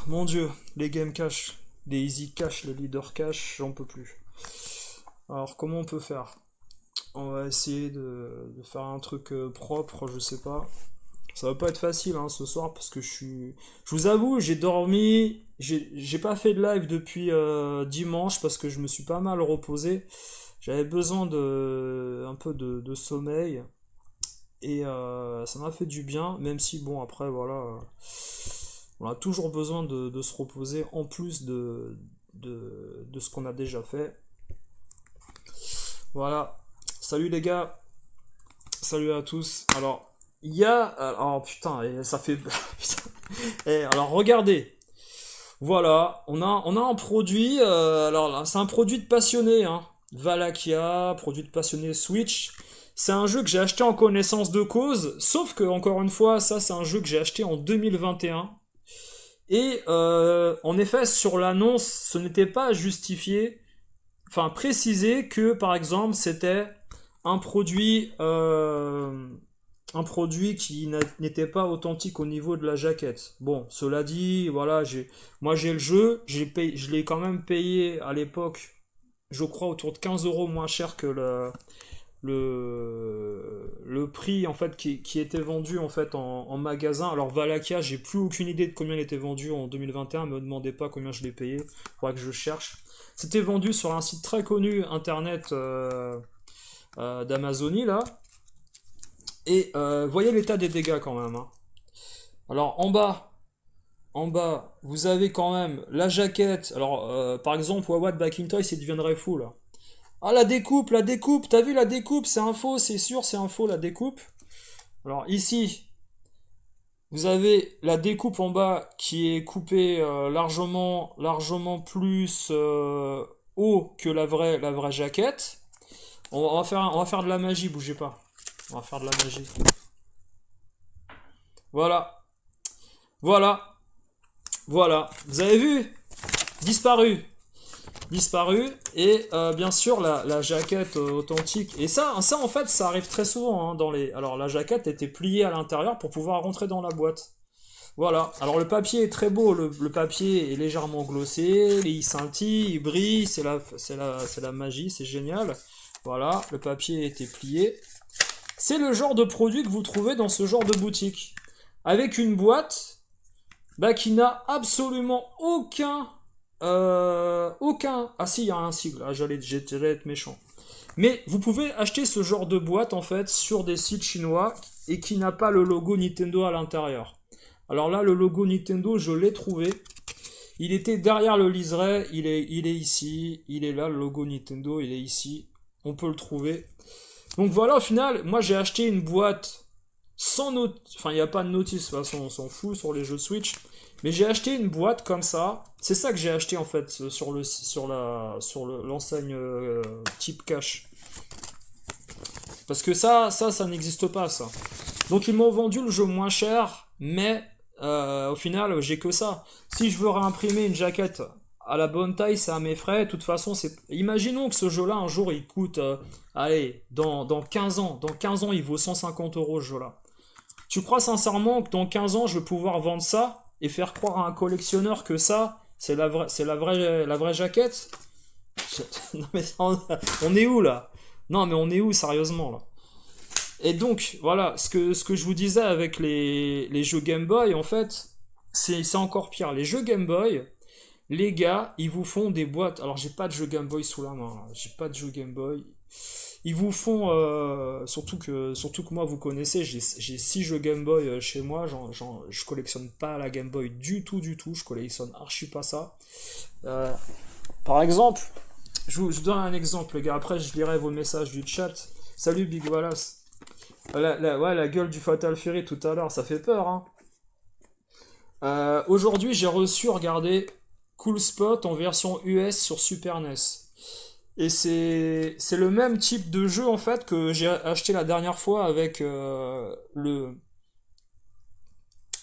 mon dieu, les game cache, les easy cache, les leader cache, j'en peux plus. Alors, comment on peut faire? On va essayer de faire un truc propre, je sais pas. Ça va pas être facile hein, ce soir parce que je vous avoue, j'ai dormi, j'ai pas fait de live depuis dimanche parce que je me suis pas mal reposé. J'avais besoin un peu de sommeil et ça m'a fait du bien, même si bon après voilà, on a toujours besoin de se reposer en plus de ce qu'on a déjà fait. Voilà. Salut les gars, salut à tous. Alors, il y a. Alors, putain, ça fait. Putain. Alors, regardez. Voilà, on a un produit. Alors, là, c'est un produit de passionné. Hein. Valakia, produit de passionné Switch. C'est un jeu que j'ai acheté en connaissance de cause. Sauf que, encore une fois, ça, c'est un jeu que j'ai acheté en 2021. Et, en effet, sur l'annonce, ce n'était pas justifié. Enfin, précisé que, par exemple, c'était un produit qui n'était pas authentique au niveau de la jaquette. Bon, cela dit, voilà, moi j'ai le jeu, je l'ai quand même payé à l'époque, je crois autour de 15 euros moins cher que le prix en fait qui était vendu en fait en magasin. Alors Valakia, j'ai plus aucune idée de combien il était vendu en 2021, me demandez pas combien je l'ai payé, faudra que je cherche. C'était vendu sur un site très connu internet d'Amazonie là. Et voyez l'état des dégâts quand même. Hein. Alors en bas, vous avez quand même la jaquette. Alors par exemple, Wawa de Backintosh, il deviendrait fou là. Ah la découpe, t'as vu la découpe, c'est un faux, c'est sûr, c'est un faux la découpe. Alors ici, vous avez la découpe en bas qui est coupée largement plus haut que la vraie jaquette. On va faire de la magie, bougez pas. On va faire de la magie. Voilà. Voilà. Voilà. Vous avez vu? Disparu. Disparu. Et bien sûr, la jaquette authentique. Et ça en fait, ça arrive très souvent hein, dans les. Alors, la jaquette était pliée à l'intérieur pour pouvoir rentrer dans la boîte. Voilà. Alors, le papier est très beau. Le papier est légèrement glossé. Il scintille, il brille. C'est la magie. C'est génial. Voilà. Le papier était plié. C'est le genre de produit que vous trouvez dans ce genre de boutique. Avec une boîte bah, qui n'a absolument aucun. Ah si, il y a un sigle. Ah, j'allais être méchant. Mais vous pouvez acheter ce genre de boîte en fait sur des sites chinois et qui n'a pas le logo Nintendo à l'intérieur. Alors là, le logo Nintendo, je l'ai trouvé. Il était derrière le liseré. Il est ici. Il est là, le logo Nintendo. Il est ici. On peut le trouver. Donc voilà, au final, moi j'ai acheté une boîte sans notice. Enfin, il n'y a pas de notice, de toute façon, on s'en fout sur les jeux Switch. Mais j'ai acheté une boîte comme ça. C'est ça que j'ai acheté en fait sur l'enseigne type cash. Parce que ça n'existe pas ça. Donc ils m'ont vendu le jeu moins cher, mais au final, j'ai que ça. Si je veux réimprimer une jaquette à la bonne taille, c'est à mes frais. De toute façon, imaginons que ce jeu-là, un jour, il coûte... allez, dans 15 ans. Dans 15 ans, il vaut 150 euros, ce jeu-là. Tu crois sincèrement que dans 15 ans, je vais pouvoir vendre ça et faire croire à un collectionneur que ça, c'est la vraie jaquette? Non, mais on est où, là? Non, mais on est où, sérieusement, là? Et donc, voilà, ce que je vous disais avec les jeux Game Boy, en fait, c'est encore pire. Les jeux Game Boy, les gars, ils vous font des boîtes. Alors, j'ai pas de jeu Game Boy sous la main, hein. J'ai pas de jeu Game Boy. Ils vous font, surtout que moi, vous connaissez, j'ai 6 jeux Game Boy chez moi. Je collectionne pas la Game Boy du tout, du tout. Je collectionne archi pas ça. Euh, Par exemple, je vous donne un exemple, les gars. Après, je lirai vos messages du chat. Salut Big Wallace. Ouais, la gueule du Fatal Fury tout à l'heure, ça fait peur, hein. Aujourd'hui, j'ai reçu, regardez, Cool Spot en version US sur Super NES. Et c'est le même type de jeu, en fait, que j'ai acheté la dernière fois avec le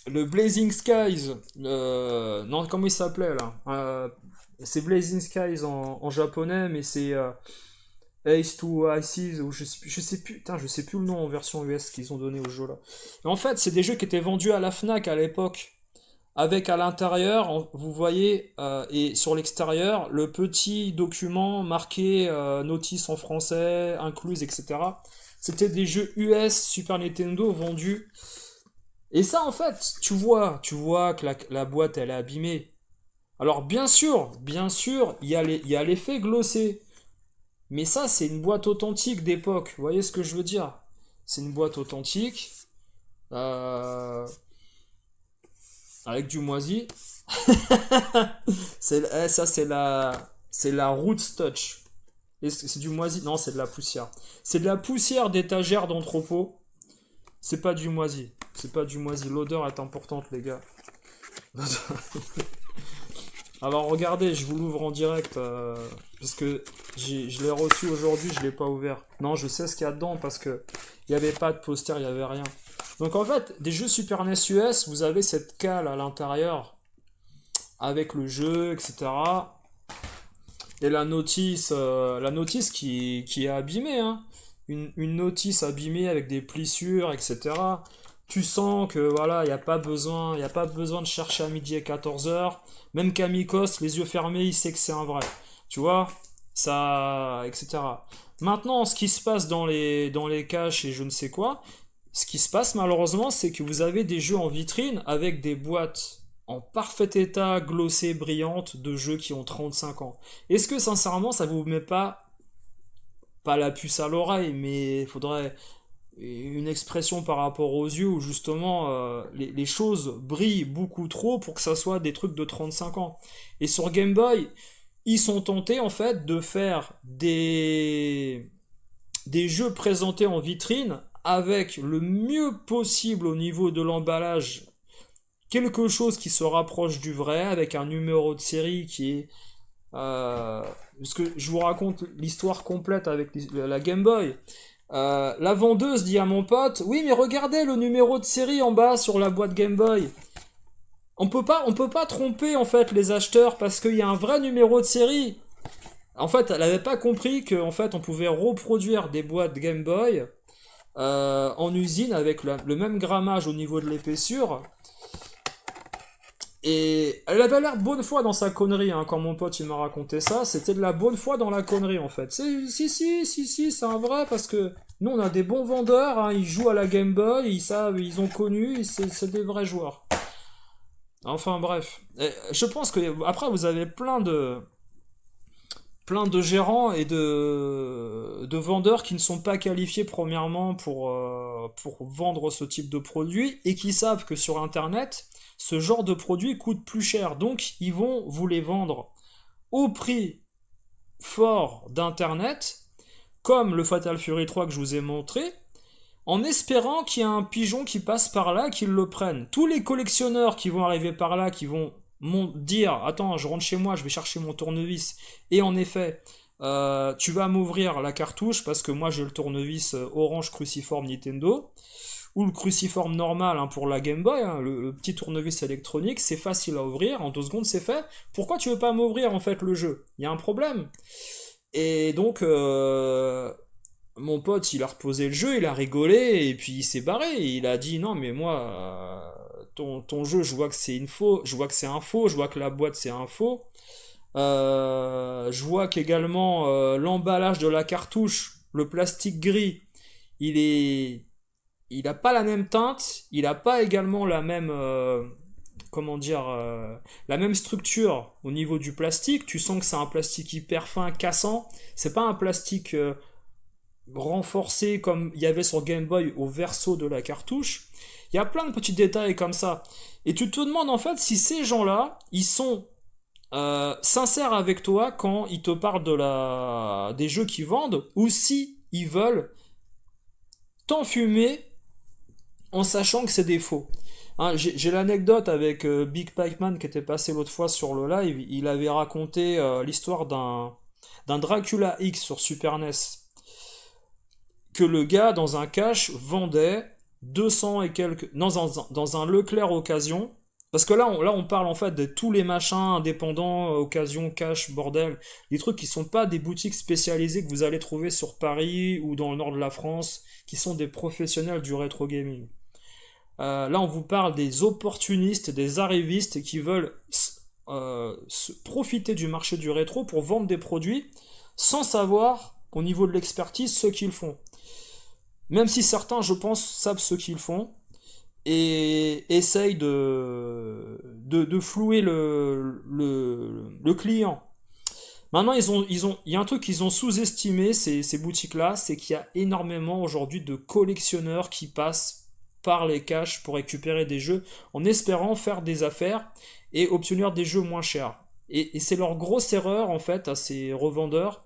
Blazing Skies. Non, comment il s'appelait, là? C'est Blazing Skies en japonais, mais c'est Ace to Ices, ou je sais plus, putain, je sais plus le nom en version US qu'ils ont donné au jeu là. Et en fait, c'est des jeux qui étaient vendus à la Fnac à l'époque, avec à l'intérieur, vous voyez, et sur l'extérieur, le petit document marqué notice en français, incluse, etc. C'était des jeux US Super Nintendo vendus. Et ça, en fait, tu vois que la boîte, elle est abîmée. Alors, bien sûr, il y a l'effet glossé. Mais ça, c'est une boîte authentique d'époque. Vous voyez ce que je veux dire? C'est une boîte authentique, euh, avec du moisi. Ça, c'est la Roots Touch. Et c'est du moisi. Non, c'est de la poussière. C'est de la poussière d'étagère d'entrepôt. C'est pas du moisi. C'est pas du moisi. L'odeur est importante, les gars. Alors regardez, je vous l'ouvre en direct, parce que je l'ai reçu aujourd'hui, je l'ai pas ouvert. Non, je sais ce qu'il y a dedans parce que il n'y avait pas de poster, il n'y avait rien. Donc en fait, des jeux Super NES US, vous avez cette cale à l'intérieur avec le jeu, etc. Et la notice qui est abîmée, hein. Une notice abîmée avec des plissures, etc. Tu sens que voilà, il y a pas besoin de chercher à midi et 14h. Même Kamikos, les yeux fermés, il sait que c'est un vrai. Tu vois, ça, etc. Maintenant, ce qui se passe dans les caches et je ne sais quoi, ce qui se passe malheureusement, c'est que vous avez des jeux en vitrine avec des boîtes en parfait état, glossées, brillantes, de jeux qui ont 35 ans. Est-ce que sincèrement, ça vous met pas la puce à l'oreille, mais il faudrait une expression par rapport aux yeux où justement les choses brillent beaucoup trop pour que ça soit des trucs de 35 ans. Et sur Game Boy, ils sont tentés en fait de faire des jeux présentés en vitrine avec le mieux possible au niveau de l'emballage, quelque chose qui se rapproche du vrai, avec un numéro de série qui est... parce que je vous raconte l'histoire complète avec la Game Boy. La vendeuse dit à mon pote, oui mais regardez le numéro de série en bas sur la boîte Game Boy. On peut pas tromper en fait les acheteurs parce qu'il y a un vrai numéro de série. En fait, elle n'avait pas compris qu'en fait on pouvait reproduire des boîtes Game Boy en usine avec le même grammage au niveau de l'épaisseur. Et elle avait l'air de bonne foi dans sa connerie, hein, quand mon pote il m'a raconté ça, c'était de la bonne foi dans la connerie en fait. Si, c'est un vrai parce que nous on a des bons vendeurs, hein, ils jouent à la Game Boy, ils savent, ils ont connu, c'est des vrais joueurs. Enfin bref. Et je pense que après vous avez plein de gérants et de vendeurs qui ne sont pas qualifiés premièrement pour vendre ce type de produit et qui savent que sur Internet, ce genre de produit coûte plus cher. Donc, ils vont vous les vendre au prix fort d'Internet, comme le Fatal Fury 3 que je vous ai montré, en espérant qu'il y ait un pigeon qui passe par là et qu'il le prenne. Tous les collectionneurs qui vont arriver par là, qui vont dire attends, je rentre chez moi, je vais chercher mon tournevis, et en effet, tu vas m'ouvrir la cartouche parce que moi j'ai le tournevis orange cruciforme Nintendo, ou le cruciforme normal, hein, pour la Game Boy, hein, le petit tournevis électronique, c'est facile à ouvrir, en 2 secondes c'est fait. Pourquoi tu veux pas m'ouvrir en fait le jeu? Il y a un problème. Et donc, mon pote, il a reposé le jeu, il a rigolé, et puis il s'est barré. Il a dit non, mais moi, ton jeu, je vois que c'est une faux, je vois que c'est un faux, je vois que la boîte c'est un faux. Je vois qu'également l'emballage de la cartouche, le plastique gris, il est il n'a pas la même teinte, il n'a pas également la même, comment dire, la même structure au niveau du plastique. Tu sens que c'est un plastique hyper fin, cassant. C'est pas un plastique renforcé comme il y avait sur Game Boy au verso de la cartouche. Il y a plein de petits détails comme ça. Et tu te demandes en fait si ces gens-là, ils sont sincères avec toi quand ils te parlent des jeux qu'ils vendent, ou si ils veulent t'enfumer en sachant que c'est des faux. Hein, j'ai l'anecdote avec Big Pikeman qui était passé l'autre fois sur le live. Il avait raconté l'histoire d'un Dracula X sur Super NES que le gars dans un cache vendait 200 et quelques dans un Leclerc occasion. Parce que là on parle en fait de tous les machins indépendants, occasion, cash, bordel, des trucs qui sont pas des boutiques spécialisées que vous allez trouver sur Paris ou dans le nord de la France, qui sont des professionnels du rétro gaming. Là, on vous parle des opportunistes, des arrivistes qui veulent profiter du marché du rétro pour vendre des produits sans savoir, au niveau de l'expertise, ce qu'ils font. Même si certains, je pense, savent ce qu'ils font et essayent de flouer le client. Maintenant, il y a un truc qu'ils ont sous-estimé, ces boutiques-là, c'est qu'il y a énormément aujourd'hui de collectionneurs qui passent par les caches pour récupérer des jeux en espérant faire des affaires et obtenir des jeux moins chers. Et c'est leur grosse erreur, en fait, à ces revendeurs,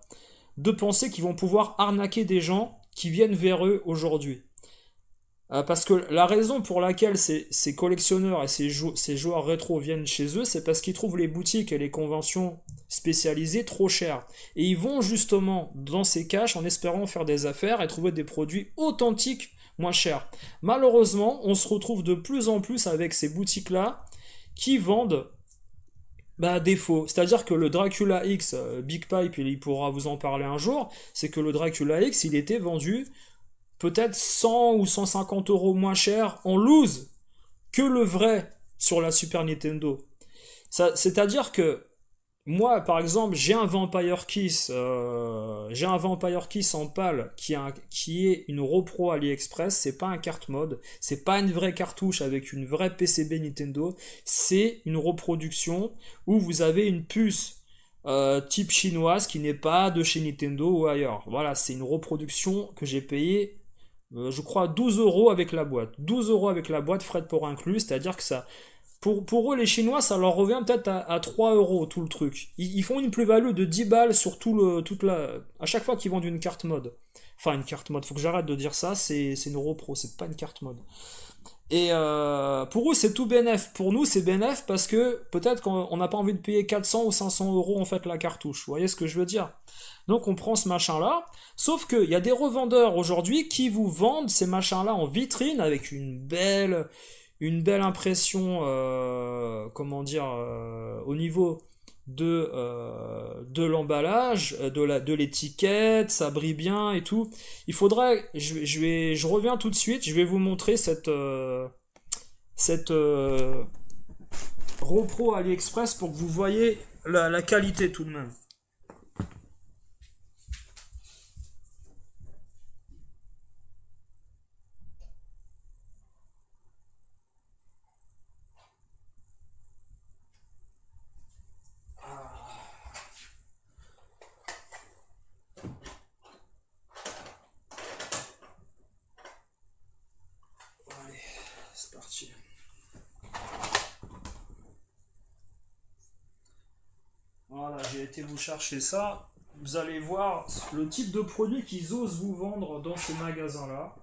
de penser qu'ils vont pouvoir arnaquer des gens qui viennent vers eux aujourd'hui. Parce que la raison pour laquelle ces collectionneurs et ces joueurs rétro viennent chez eux, c'est parce qu'ils trouvent les boutiques et les conventions spécialisées trop chères. Et ils vont justement dans ces caches en espérant faire des affaires et trouver des produits authentiques moins chers. Malheureusement, on se retrouve de plus en plus avec ces boutiques-là qui vendent des faux. C'est-à-dire que le Dracula X, Big Pipe, il pourra vous en parler un jour, c'est que le Dracula X, il était vendu peut-être 100 ou 150 euros moins cher en loose que le vrai sur la Super Nintendo. C'est-à-dire que moi, par exemple, j'ai un Vampire Kiss en PAL qui est une repro AliExpress. C'est pas un carte mode, c'est pas une vraie cartouche avec une vraie PCB Nintendo. C'est une reproduction où vous avez une puce type chinoise qui n'est pas de chez Nintendo ou ailleurs. Voilà, c'est une reproduction que j'ai payée je crois 12 euros avec la boîte. 12 euros avec la boîte, frais de port inclus, c'est-à-dire que ça. Pour eux, les Chinois, ça leur revient peut-être à 3 euros tout le truc. Ils font une plus-value de 10 balles sur à chaque fois qu'ils vendent une carte mode. Enfin, une carte mode, faut que j'arrête de dire ça, c'est une Euro c'est pas une carte mode. Et pour eux, c'est tout bénef. Pour nous, c'est bénef parce que peut-être qu'on n'a pas envie de payer 400 ou 500 euros en fait la cartouche. Vous voyez ce que je veux dire? Donc on prend ce machin-là. Sauf qu'il y a des revendeurs aujourd'hui qui vous vendent ces machins-là en vitrine avec une belle impression, comment dire, au niveau de l'emballage, de l'étiquette, ça brille bien et tout. Il faudrait, je reviens tout de suite, je vais vous montrer cette repro AliExpress pour que vous voyez la qualité tout de même. Allez, c'est parti. Voilà, j'ai été vous chercher ça. Vous allez voir le type de produit qu'ils osent vous vendre dans ces magasins-là.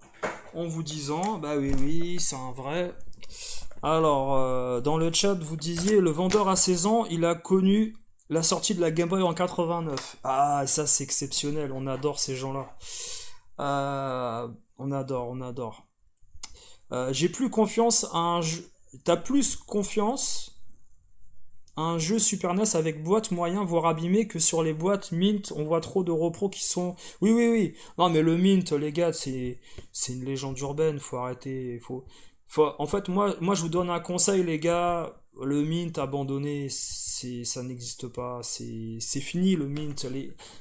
En vous disant, bah oui, oui, c'est un vrai. Alors, dans le chat, vous disiez, le vendeur à 16 ans, il a connu la sortie de la Game Boy en 89. Ah, ça c'est exceptionnel, on adore ces gens-là. On adore, on adore. J'ai plus confiance à un jeu. T'as plus confiance à un jeu Super NES avec boîte moyen voire abîmé que sur les boîtes Mint. On voit trop de repros qui sont. Oui, oui, oui. Non, mais le Mint, les gars, c'est une légende urbaine. Faut arrêter. En fait, moi, je vous donne un conseil, les gars. Le mint abandonné, ça n'existe pas. C'est fini le mint.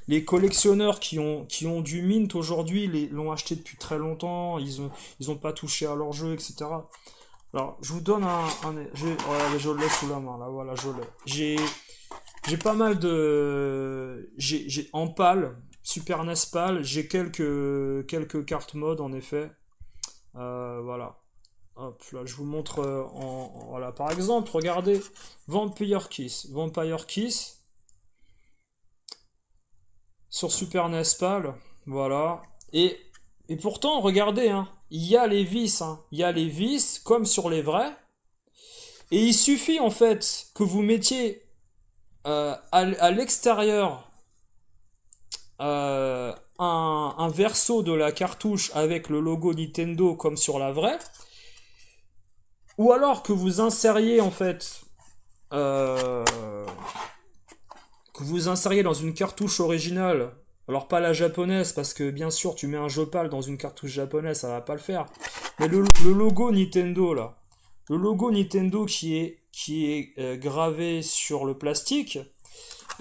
Les collectionneurs qui ont du mint aujourd'hui l'ont acheté depuis très longtemps. Ils ont pas touché à leur jeu, etc. Alors, je vous donne ouais, je l'ai sous la main, là, voilà, je l'ai. J'ai pas mal de... en PAL, Super NES PAL, j'ai quelques cartes mode, en effet. Voilà. Hop, là, je vous montre voilà, par exemple, regardez, Vampire Kiss. Vampire Kiss, sur Super NES PAL, voilà. Et, et pourtant, regardez, hein, il y a les vis, hein. Il y a les vis, comme sur les vrais. Et il suffit, en fait, que vous mettiez à l'extérieur un verso de la cartouche avec le logo Nintendo comme sur la vraie, ou alors que vous insériez en fait euh, que vous insériez dans une cartouche originale, alors pas la japonaise parce que bien sûr tu mets un jeu PAL dans une cartouche japonaise, ça va pas le faire, mais le logo Nintendo là, le logo Nintendo qui est gravé sur le plastique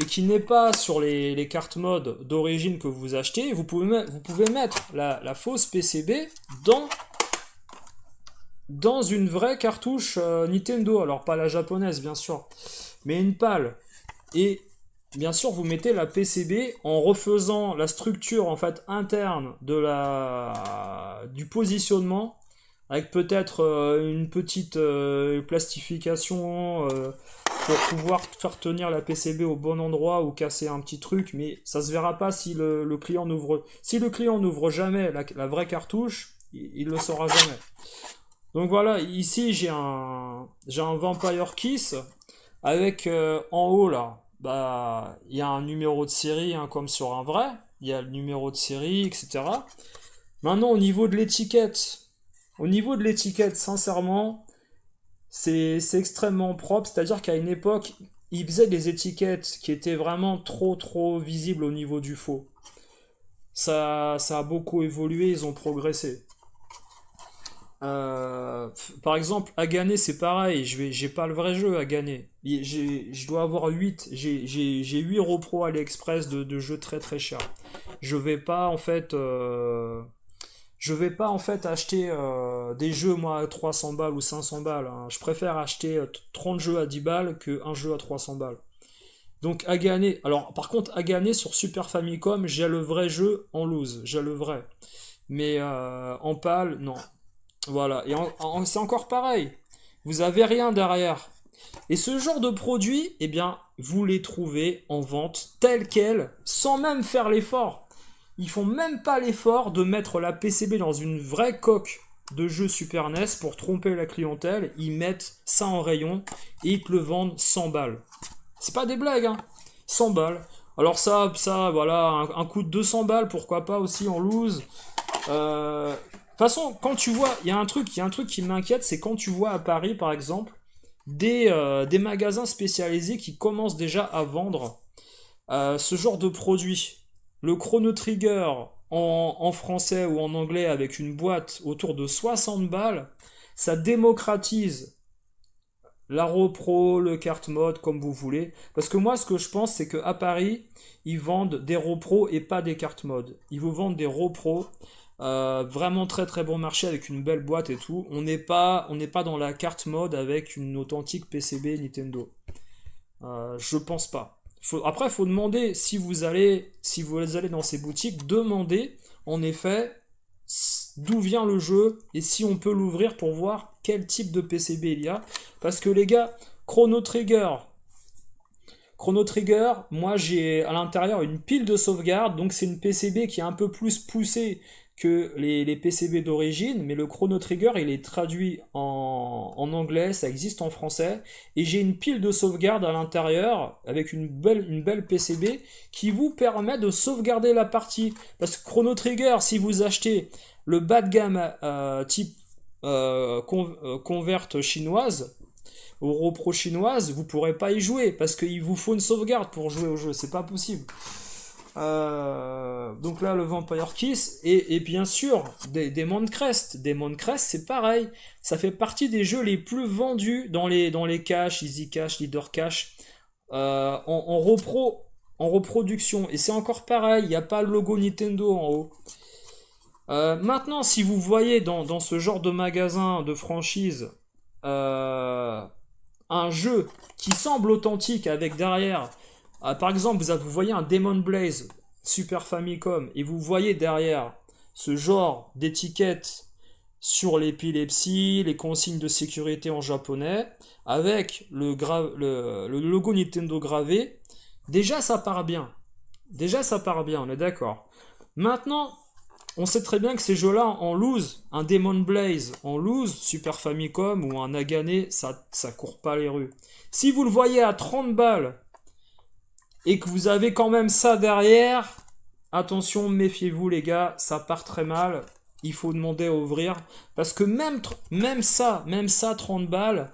et qui n'est pas sur les cartes mode d'origine que vous achetez, vous pouvez mettre la fausse PCB dans une vraie cartouche Nintendo. Alors pas la japonaise bien sûr, mais une PAL. Et bien sûr vous mettez la PCB en refaisant la structure en fait interne du positionnement avec peut-être une petite plastification pour pouvoir faire tenir la PCB au bon endroit ou casser un petit truc, mais ça se verra pas si le client n'ouvre jamais la vraie cartouche, il le saura jamais. Donc voilà, ici j'ai un Vampire Kiss avec en haut là, bah il y a un numéro de série hein, comme sur un vrai, il y a le numéro de série, etc. Maintenant au niveau de l'étiquette, sincèrement, c'est extrêmement propre, c'est-à-dire qu'à une époque, ils faisaient des étiquettes qui étaient vraiment trop visibles au niveau du faux. Ça a beaucoup évolué, ils ont progressé. Par exemple, Agané, c'est pareil, j'ai pas le vrai jeu Agané. Je dois avoir 8, j'ai 8 repros AliExpress de jeux très chers. Je vais pas en fait je vais pas en fait acheter des jeux moi à 300 balles ou 500 balles, hein. Je préfère acheter 30 jeux à 10 balles qu'un jeu à 300 balles. Donc Agané, alors par contre Agané sur Super Famicom, j'ai le vrai jeu en loose, j'ai le vrai. Mais en PAL, non. Voilà, et c'est encore pareil. Vous avez rien derrière. Et ce genre de produit, eh bien, vous les trouvez en vente tels quels, sans même faire l'effort. Ils font même pas l'effort de mettre la PCB dans une vraie coque de jeu Super NES pour tromper la clientèle. Ils mettent ça en rayon et ils te le vendent 100 balles. C'est pas des blagues, hein. 100 balles. Alors voilà, un coup de 200 balles, pourquoi pas aussi en loose. De toute façon, quand tu vois, il y a un truc qui m'inquiète, c'est quand tu vois à Paris, par exemple, des magasins spécialisés qui commencent déjà à vendre ce genre de produit. Le Chrono Trigger en français ou en anglais avec une boîte autour de 60 balles, ça démocratise la repro, le carte mode, comme vous voulez. Parce que moi, ce que je pense, c'est qu'à Paris, ils vendent des repros et pas des cartes mode. Ils vous vendent des repros. Vraiment très bon marché avec une belle boîte et tout. On n'est pas dans la carte mode avec une authentique PCB Nintendo. Je pense pas. Après, faut demander si vous allez dans ces boutiques, demandez en effet d'où vient le jeu et si on peut l'ouvrir pour voir quel type de PCB il y a. Parce que les gars, Chrono Trigger, moi j'ai à l'intérieur une pile de sauvegarde, donc c'est une PCB qui est un peu plus poussée que les PCB d'origine, mais le Chrono Trigger il est traduit en anglais, ça existe en français, et j'ai une pile de sauvegarde à l'intérieur avec une belle PCB qui vous permet de sauvegarder la partie. Parce que Chrono Trigger, si vous achetez le bas de gamme type convert chinoise, Euro Pro chinoise, vous pourrez pas y jouer parce qu'il vous faut une sauvegarde pour jouer au jeu, c'est pas possible. Donc là, le Vampire Kiss, et bien sûr, Demon Crest. Demon Crest, c'est pareil. Ça fait partie des jeux les plus vendus dans les caches, Easy Cache, Leader Cache, en reproduction. Et c'est encore pareil, il n'y a pas le logo Nintendo en haut. Maintenant, si vous voyez dans ce genre de magasin, de franchise, un jeu qui semble authentique avec derrière, par exemple, vous voyez un Demon Blaze Super Famicom et vous voyez derrière ce genre d'étiquette sur l'épilepsie, les consignes de sécurité en japonais, avec le logo Nintendo gravé, déjà ça part bien. Déjà ça part bien, on est d'accord. Maintenant, on sait très bien que ces jeux-là en loose, un Demon Blaze en loose, Super Famicom ou un Nagane, ça court pas les rues. Si vous le voyez à 30 balles et que vous avez quand même ça derrière, attention, méfiez-vous les gars, ça part très mal. Il faut demander à ouvrir. Parce que même ça, 30 balles,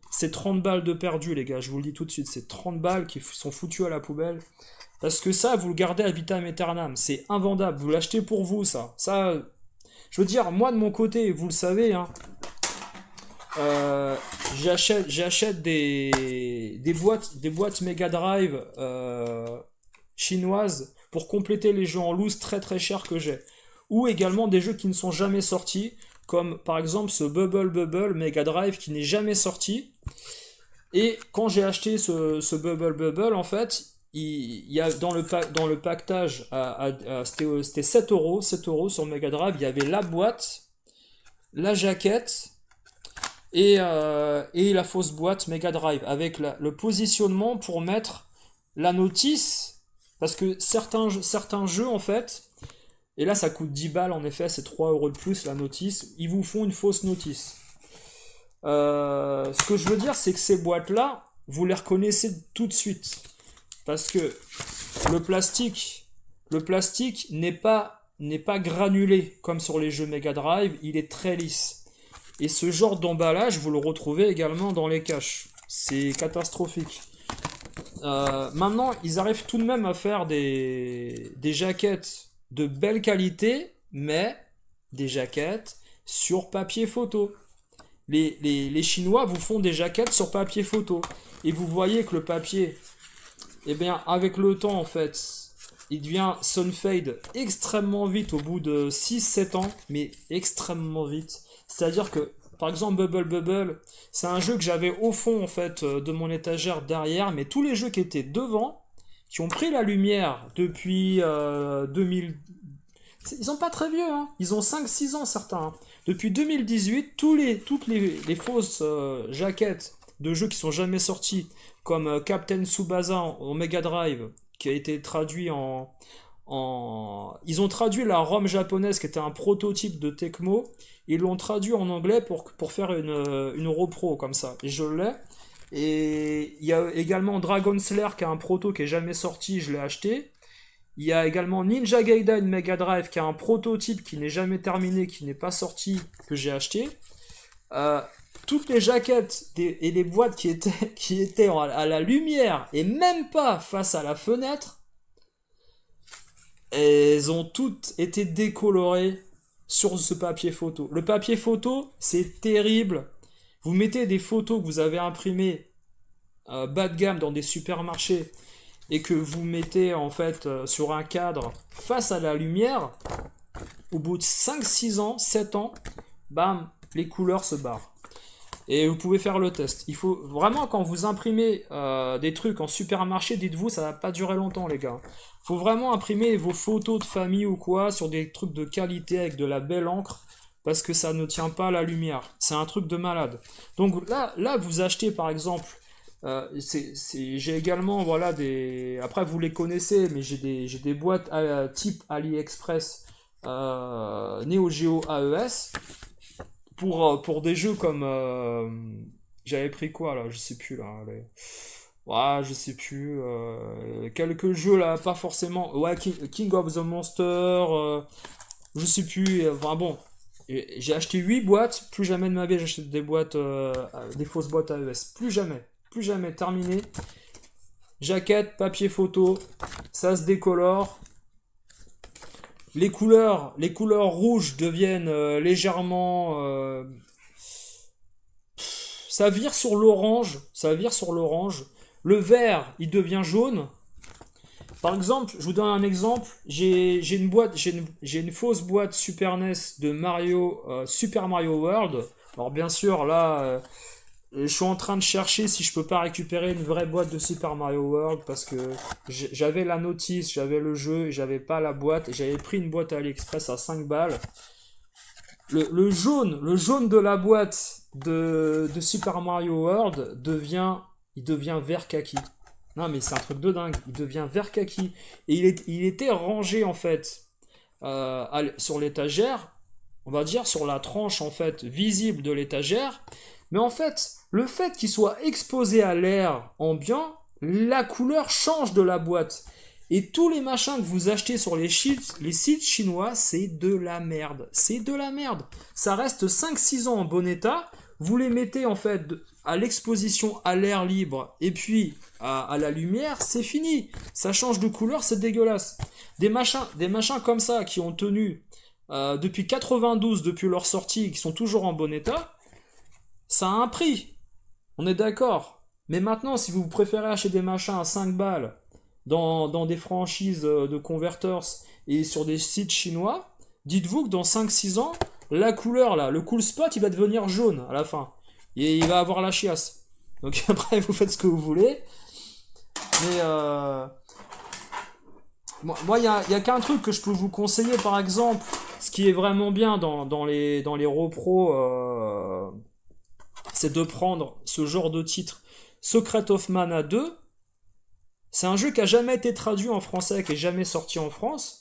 c'est 30 balles de perdu les gars, je vous le dis tout de suite, c'est 30 balles qui sont foutues à la poubelle. Parce que ça, vous le gardez à vitam aeternam. C'est invendable. Vous l'achetez pour vous, ça. Ça, je veux dire, moi de mon côté, vous le savez, hein, j'achète des boîtes Mega Drive chinoises pour compléter les jeux en loose très très chers que j'ai. Ou également des jeux qui ne sont jamais sortis, comme par exemple ce Bubble Mega Drive qui n'est jamais sorti. Et quand j'ai acheté ce Bubble, en fait, il y a dans le pactage, c'était 7 euros sur Mega Drive, il y avait la boîte, la jaquette et la fausse boîte Mega Drive avec le positionnement pour mettre la notice, parce que certains jeux en fait, et là ça coûte 10 balles en effet, c'est 3 euros de plus la notice, ils vous font une fausse notice. Ce que je veux dire, c'est que ces boîtes-là, vous les reconnaissez tout de suite. Parce que le plastique n'est pas granulé comme sur les jeux Mega Drive, il est très lisse. Et ce genre d'emballage, vous le retrouvez également dans les caches. C'est catastrophique. Maintenant, ils arrivent tout de même à faire des jaquettes de belle qualité, mais des jaquettes sur papier photo. Les Chinois vous font des jaquettes sur papier photo. Et vous voyez que le papier, eh bien, avec le temps, en fait, il devient sunfade extrêmement vite au bout de 6-7 ans, mais extrêmement vite. C'est-à-dire que, par exemple, Bubble, c'est un jeu que j'avais au fond, en fait, de mon étagère derrière, mais tous les jeux qui étaient devant, qui ont pris la lumière depuis 2000... Ils sont pas très vieux, hein. Ils ont 5-6 ans, certains, hein. Depuis 2018, toutes les fausses jaquettes de jeux qui sont jamais sortis, comme Captain Tsubasa en Mega Drive, qui a été traduit Ils ont traduit la ROM japonaise, qui était un prototype de Tecmo, ils l'ont traduit en anglais pour faire une repro, comme ça. Et je l'ai. Et il y a également Dragon Slayer, qui a un proto qui est jamais sorti, je l'ai acheté. Il y a également Ninja Gaiden Mega Drive, qui a un prototype qui n'est jamais terminé, qui n'est pas sorti, que j'ai acheté. Toutes les jaquettes et les boîtes qui étaient à la lumière et même pas face à la fenêtre, elles ont toutes été décolorées sur ce papier photo. Le papier photo, c'est terrible. Vous mettez des photos que vous avez imprimées bas de gamme dans des supermarchés et que vous mettez en fait sur un cadre face à la lumière, au bout de 5-6 ans, 7 ans, bam, les couleurs se barrent. Et vous pouvez faire le test. Il faut vraiment, quand vous imprimez des trucs en supermarché, dites-vous, ça va pas durer longtemps, les gars. Il faut vraiment imprimer vos photos de famille ou quoi sur des trucs de qualité avec de la belle encre, parce que ça ne tient pas à la lumière. C'est un truc de malade. Donc là vous achetez par exemple, j'ai également voilà des. Après vous les connaissez, mais j'ai des boîtes type AliExpress Neo Geo AES. Pour des jeux comme j'avais pris quoi là, je sais plus là, ouais, je sais plus, quelques jeux là, pas forcément, ouais, King of the Monster, je sais plus, enfin bon, j'ai acheté 8 boîtes, plus jamais de ma vie j'achète des boîtes, des fausses boîtes AES, plus jamais, terminé. jaquette, papier photo, ça se décolore. Les couleurs rouges deviennent légèrement... ça vire sur l'orange, Le vert, il devient jaune. Par exemple, je vous donne un exemple. J'ai une fausse boîte Super NES de Super Mario World. Alors bien sûr, là, je suis en train de chercher si je peux pas récupérer une vraie boîte de Super Mario World parce que j'avais la notice, j'avais le jeu et j'avais pas la boîte. Et j'avais pris une boîte à AliExpress à 5 balles. Le jaune de la boîte de Super Mario World il devient vert kaki. Non mais c'est un truc de dingue, il devient vert kaki. Et il était rangé en fait sur l'étagère, on va dire sur la tranche en fait visible de l'étagère. Mais en fait, le fait qu'il soit exposé à l'air ambiant, la couleur change de la boîte. Et tous les machins que vous achetez sur les sites chinois, c'est de la merde. C'est de la merde. Ça reste 5-6 ans en bon état. Vous les mettez en fait à l'exposition à l'air libre et puis à la lumière, c'est fini. Ça change de couleur, c'est dégueulasse. Des machins comme ça qui ont tenu depuis 92, depuis leur sortie, qui sont toujours en bon état, ça a un prix. On est d'accord. Mais maintenant, si vous préférez acheter des machins à 5 balles dans des franchises de converters et sur des sites chinois, dites-vous que dans 5-6 ans, la couleur là, le cool spot, il va devenir jaune à la fin. Et il va avoir la chiasse. Donc après, vous faites ce que vous voulez. Mais moi, il y a qu'un truc que je peux vous conseiller, par exemple, ce qui est vraiment bien dans les repros, c'est de prendre ce genre de titre. Secret of Mana 2, c'est un jeu qui a jamais été traduit en français, qui est jamais sorti en France.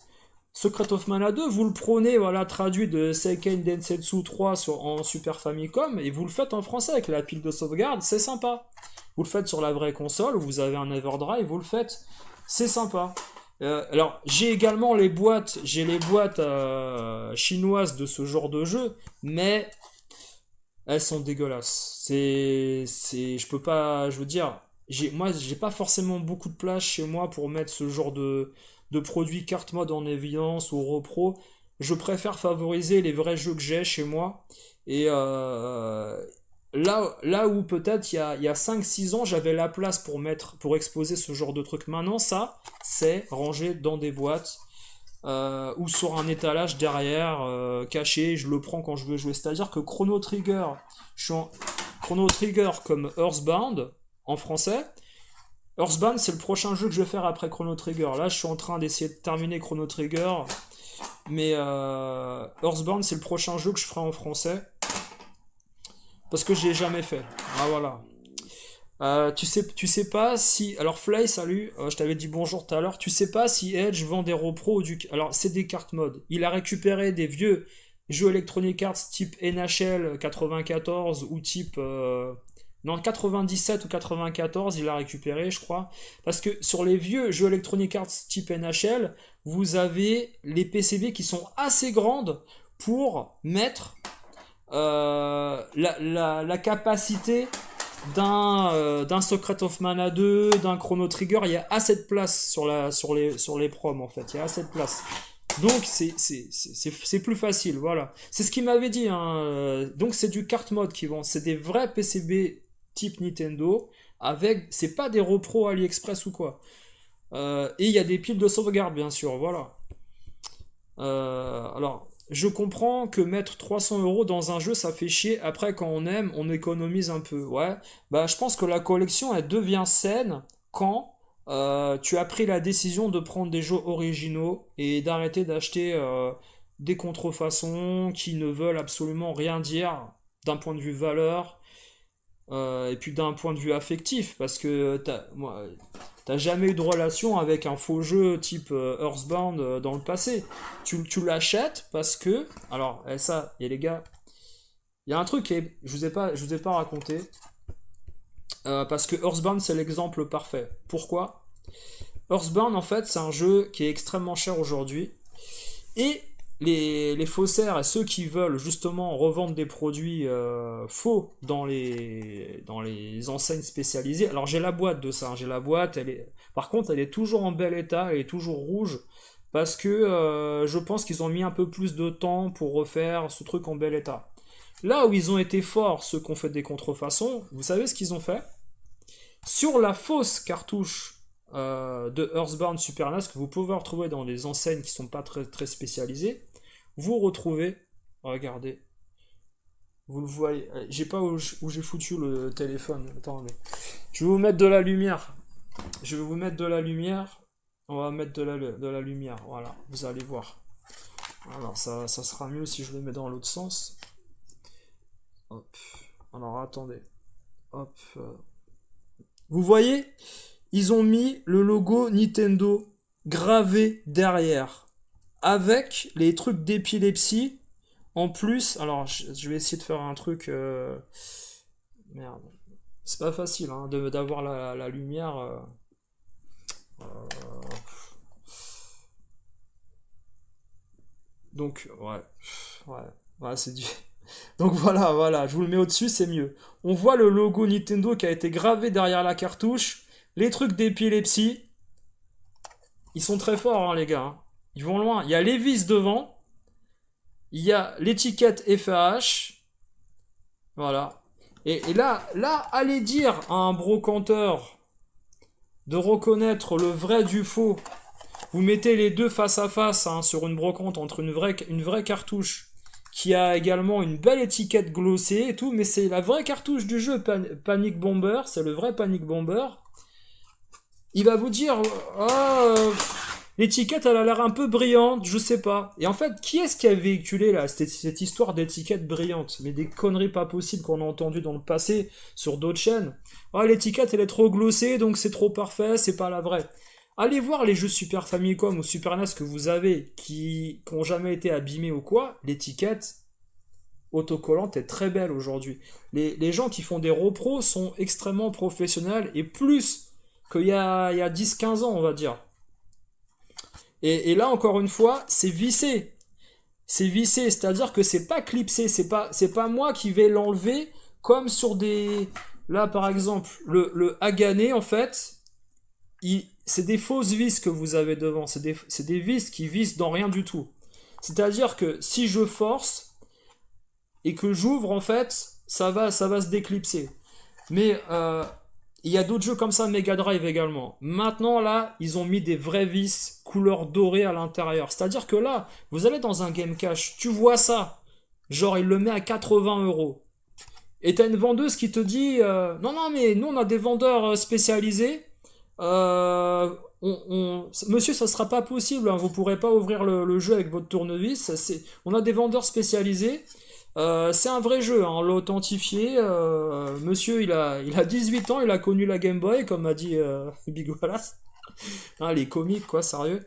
Secret of Mana 2, vous le prenez, voilà, traduit de Seiken Densetsu 3 en Super Famicom, et vous le faites en français avec la pile de sauvegarde, c'est sympa. Vous le faites sur la vraie console, où vous avez un Everdrive, vous le faites, c'est sympa. Alors, j'ai également les boîtes chinoises de ce genre de jeu, mais elles sont dégueulasses. Je peux pas, je veux dire, j'ai pas forcément beaucoup de place chez moi pour mettre ce genre de produits carte mode en évidence ou repro. Je préfère favoriser les vrais jeux que j'ai chez moi. Et là où peut-être il y a 5-6 ans, j'avais la place pour exposer ce genre de truc. Maintenant, ça, c'est rangé dans des boîtes ou sur un étalage derrière, caché. Je le prends quand je veux jouer. C'est-à-dire que Chrono Trigger, Chrono Trigger comme Earthbound en français. Earthbound, c'est le prochain jeu que je vais faire après Chrono Trigger. Là, je suis en train d'essayer de terminer Chrono Trigger. Mais Earthbound, c'est le prochain jeu que je ferai en français. Parce que je l'ai jamais fait. Ah, voilà. Tu sais pas si... Alors, Fly, salut. Je t'avais dit bonjour tout à l'heure. Tu sais pas si Edge vend des repros du... Alors, c'est des cartes mode. Il a récupéré des vieux jeux Electronic Arts type NHL 94 ou type... Non, 97 ou 94, il a récupéré, je crois. Parce que sur les vieux jeux Electronic Arts type NHL, vous avez les PCB qui sont assez grandes pour mettre la capacité d'un Secret of Mana 2, d'un Chrono Trigger. Il y a assez de place sur les proms, en fait. Il y a assez de place. Donc c'est plus facile, voilà. C'est ce qu'il m'avait dit, hein. Donc c'est du cart mode qui vend. C'est des vrais PCB type Nintendo, c'est pas des repros AliExpress ou quoi. Et il y a des piles de sauvegarde, bien sûr, voilà. Alors, je comprends que mettre 300 € dans un jeu, ça fait chier. Après, quand on aime, on économise un peu, ouais. Bah, je pense que la collection, elle devient saine quand tu as pris la décision de prendre des jeux originaux et d'arrêter d'acheter des contrefaçons qui ne veulent absolument rien dire d'un point de vue valeur. Et puis d'un point de vue affectif, parce que t'as jamais eu de relation avec un faux jeu type Earthbound dans le passé. Tu l'achètes parce que... Alors, ça, et les gars, il y a un truc que je vous ai pas raconté, parce que Earthbound, c'est l'exemple parfait. Pourquoi? Earthbound, en fait, c'est un jeu qui est extrêmement cher aujourd'hui, et les faussaires et ceux qui veulent justement revendre des produits faux dans les enseignes spécialisées. Alors j'ai la boîte de ça, hein, j'ai la boîte, par contre elle est toujours en bel état, elle est toujours rouge, parce que je pense qu'ils ont mis un peu plus de temps pour refaire ce truc en bel état. Là où ils ont été forts, ceux qui ont fait des contrefaçons, vous savez ce qu'ils ont fait? Sur la fausse cartouche de Earthbound Super NES que vous pouvez retrouver dans des enseignes qui sont pas très, très spécialisées, vous retrouvez, regardez, vous le voyez, j'ai pas où j'ai foutu le téléphone, attendez, je vais vous mettre de la lumière, je vais vous mettre de la lumière, on va mettre de la lumière, voilà, vous allez voir. Alors ça sera mieux si je le mets dans l'autre sens. Hop, alors attendez, hop, vous voyez, ils ont mis le logo Nintendo gravé derrière, avec les trucs d'épilepsie. En plus, alors je vais essayer de faire un truc. Merde, c'est pas facile hein, d'avoir la lumière. Donc, ouais, c'est du. Donc voilà, je vous le mets au-dessus, c'est mieux. On voit le logo Nintendo qui a été gravé derrière la cartouche. Les trucs d'épilepsie, ils sont très forts, hein, les gars. Hein. Ils vont loin. Il y a les vis devant. Il y a l'étiquette FAH. Voilà. Et là, allez dire à un brocanteur de reconnaître le vrai du faux. Vous mettez les deux face à face hein, sur une brocante entre une vraie cartouche qui a également une belle étiquette glossée et tout, mais c'est la vraie cartouche du jeu Panic Bomber, c'est le vrai Panic Bomber. Il va vous dire l'étiquette elle a l'air un peu brillante, je sais pas. Et en fait, qui est-ce qui a véhiculé là cette histoire d'étiquette brillante? Mais des conneries pas possibles qu'on a entendues dans le passé sur d'autres chaînes. L'étiquette elle est trop glossée donc c'est trop parfait, c'est pas la vraie. Allez voir les jeux Super Famicom ou Super NES que vous avez qui n'ont jamais été abîmés ou quoi, l'étiquette autocollante est très belle aujourd'hui. Les gens qui font des repros sont extrêmement professionnels et plus qu'il y a 10-15 ans, on va dire. Et là, encore une fois, c'est vissé. C'est vissé, c'est-à-dire que c'est pas clipsé, c'est pas moi qui vais l'enlever comme sur des... Là, par exemple, le Hagane, en fait, c'est des fausses vis que vous avez devant. C'est des vis qui vissent dans rien du tout. C'est-à-dire que si je force et que j'ouvre, en fait, ça va se déclipser. Mais il y a d'autres jeux comme ça, Mega Drive également. Maintenant, là, ils ont mis des vraies vis couleur dorée à l'intérieur. C'est-à-dire que là, vous allez dans un Game Cash, tu vois ça. Genre, il le met à 80€. Et t'as une vendeuse qui te dit non, mais nous, on a des vendeurs spécialisés. Monsieur, ça sera pas possible, hein, vous pourrez pas ouvrir le jeu avec votre tournevis. On a des vendeurs spécialisés. C'est un vrai jeu, hein, on l'a authentifié. Monsieur, il a 18 ans, il a connu la Game Boy, comme a dit Big Wallace. Hein, les comiques, quoi, sérieux.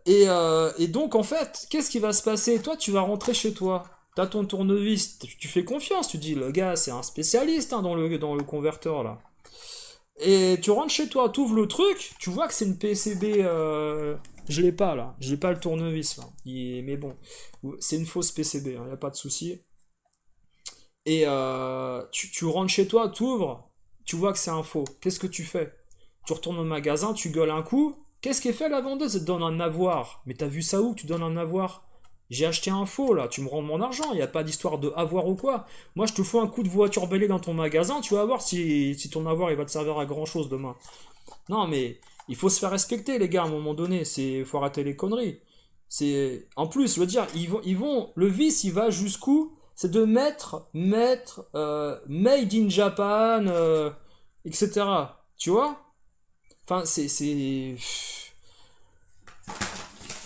Et donc, en fait, qu'est-ce qui va se passer? Toi, tu vas rentrer chez toi. T'as ton tournevis, tu fais confiance, tu dis, le gars, c'est un spécialiste hein, dans le converteur, là. Et tu rentres chez toi, tu ouvres le truc, tu vois que c'est une PCB. Je l'ai pas là, j'ai pas le tournevis là. Mais bon, c'est une fausse PCB, hein, y a pas de souci. Et tu rentres chez toi, tu ouvres, tu vois que c'est un faux. Qu'est-ce que tu fais? Tu retournes au magasin, tu gueules un coup. Qu'est-ce qu'elle fait la vendeuse? Elle te donne un avoir. Mais t'as vu ça où que tu donnes un avoir? J'ai acheté un faux là, tu me rends mon argent, il n'y a pas d'histoire de avoir ou quoi. Moi je te fous un coup de voiture bêlée dans ton magasin, tu vas voir si ton avoir il va te servir à grand chose demain. Non mais il faut se faire respecter les gars à un moment donné, faut arrêter les conneries. En plus, je veux dire, le vice il va jusqu'où? C'est de mettre made in Japan, etc. Tu vois? Enfin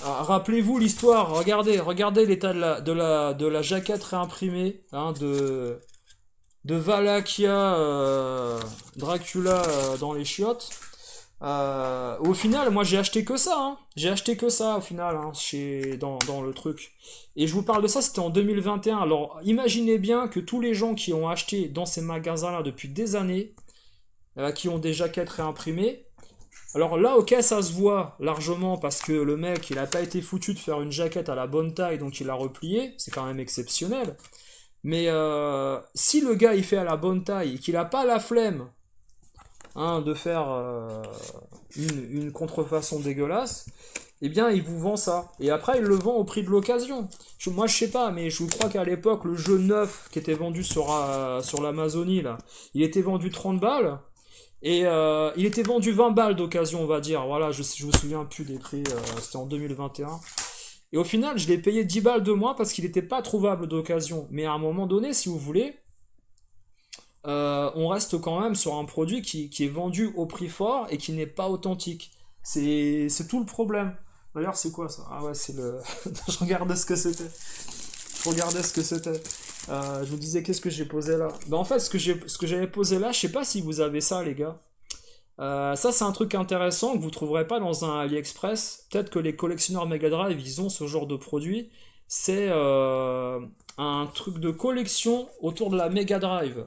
rappelez-vous l'histoire, regardez l'état de la jaquette réimprimée hein, de Valakia Dracula dans les chiottes. Au final, moi j'ai acheté que ça. Hein. J'ai acheté que ça au final hein, dans le truc. Et je vous parle de ça, c'était en 2021. Alors imaginez bien que tous les gens qui ont acheté dans ces magasins-là depuis des années, qui ont des jaquettes réimprimées, Alors là, ok, ça se voit largement parce que le mec, il a pas été foutu de faire une jaquette à la bonne taille, donc il l'a replié. C'est quand même exceptionnel. Mais si le gars il fait à la bonne taille et qu'il a pas la flemme hein, de faire une contrefaçon dégueulasse, eh bien il vous vend ça. Et après il le vend au prix de l'occasion. Moi je sais pas, mais je crois qu'à l'époque le jeu neuf qui était vendu sur l'Amazonie, là, il était vendu 30 balles. Et il était vendu 20 balles d'occasion, on va dire. Voilà, je me souviens plus des prix, c'était en 2021. Et au final, je l'ai payé 10 balles de moins parce qu'il n'était pas trouvable d'occasion. Mais à un moment donné, si vous voulez, on reste quand même sur un produit qui est vendu au prix fort et qui n'est pas authentique. C'est tout le problème. D'ailleurs, c'est quoi ça? Ah ouais, c'est le. Je regardais ce que c'était. Je regardais ce que c'était. Je vous disais, qu'est-ce que j'ai posé là? Ben, en fait, ce que j'avais posé là, je sais pas si vous avez ça, les gars. Ça, c'est un truc intéressant que vous trouverez pas dans un AliExpress. Peut-être que les collectionneurs Mega Drive, ils ont ce genre de produit. C'est un truc de collection autour de la Mega Drive.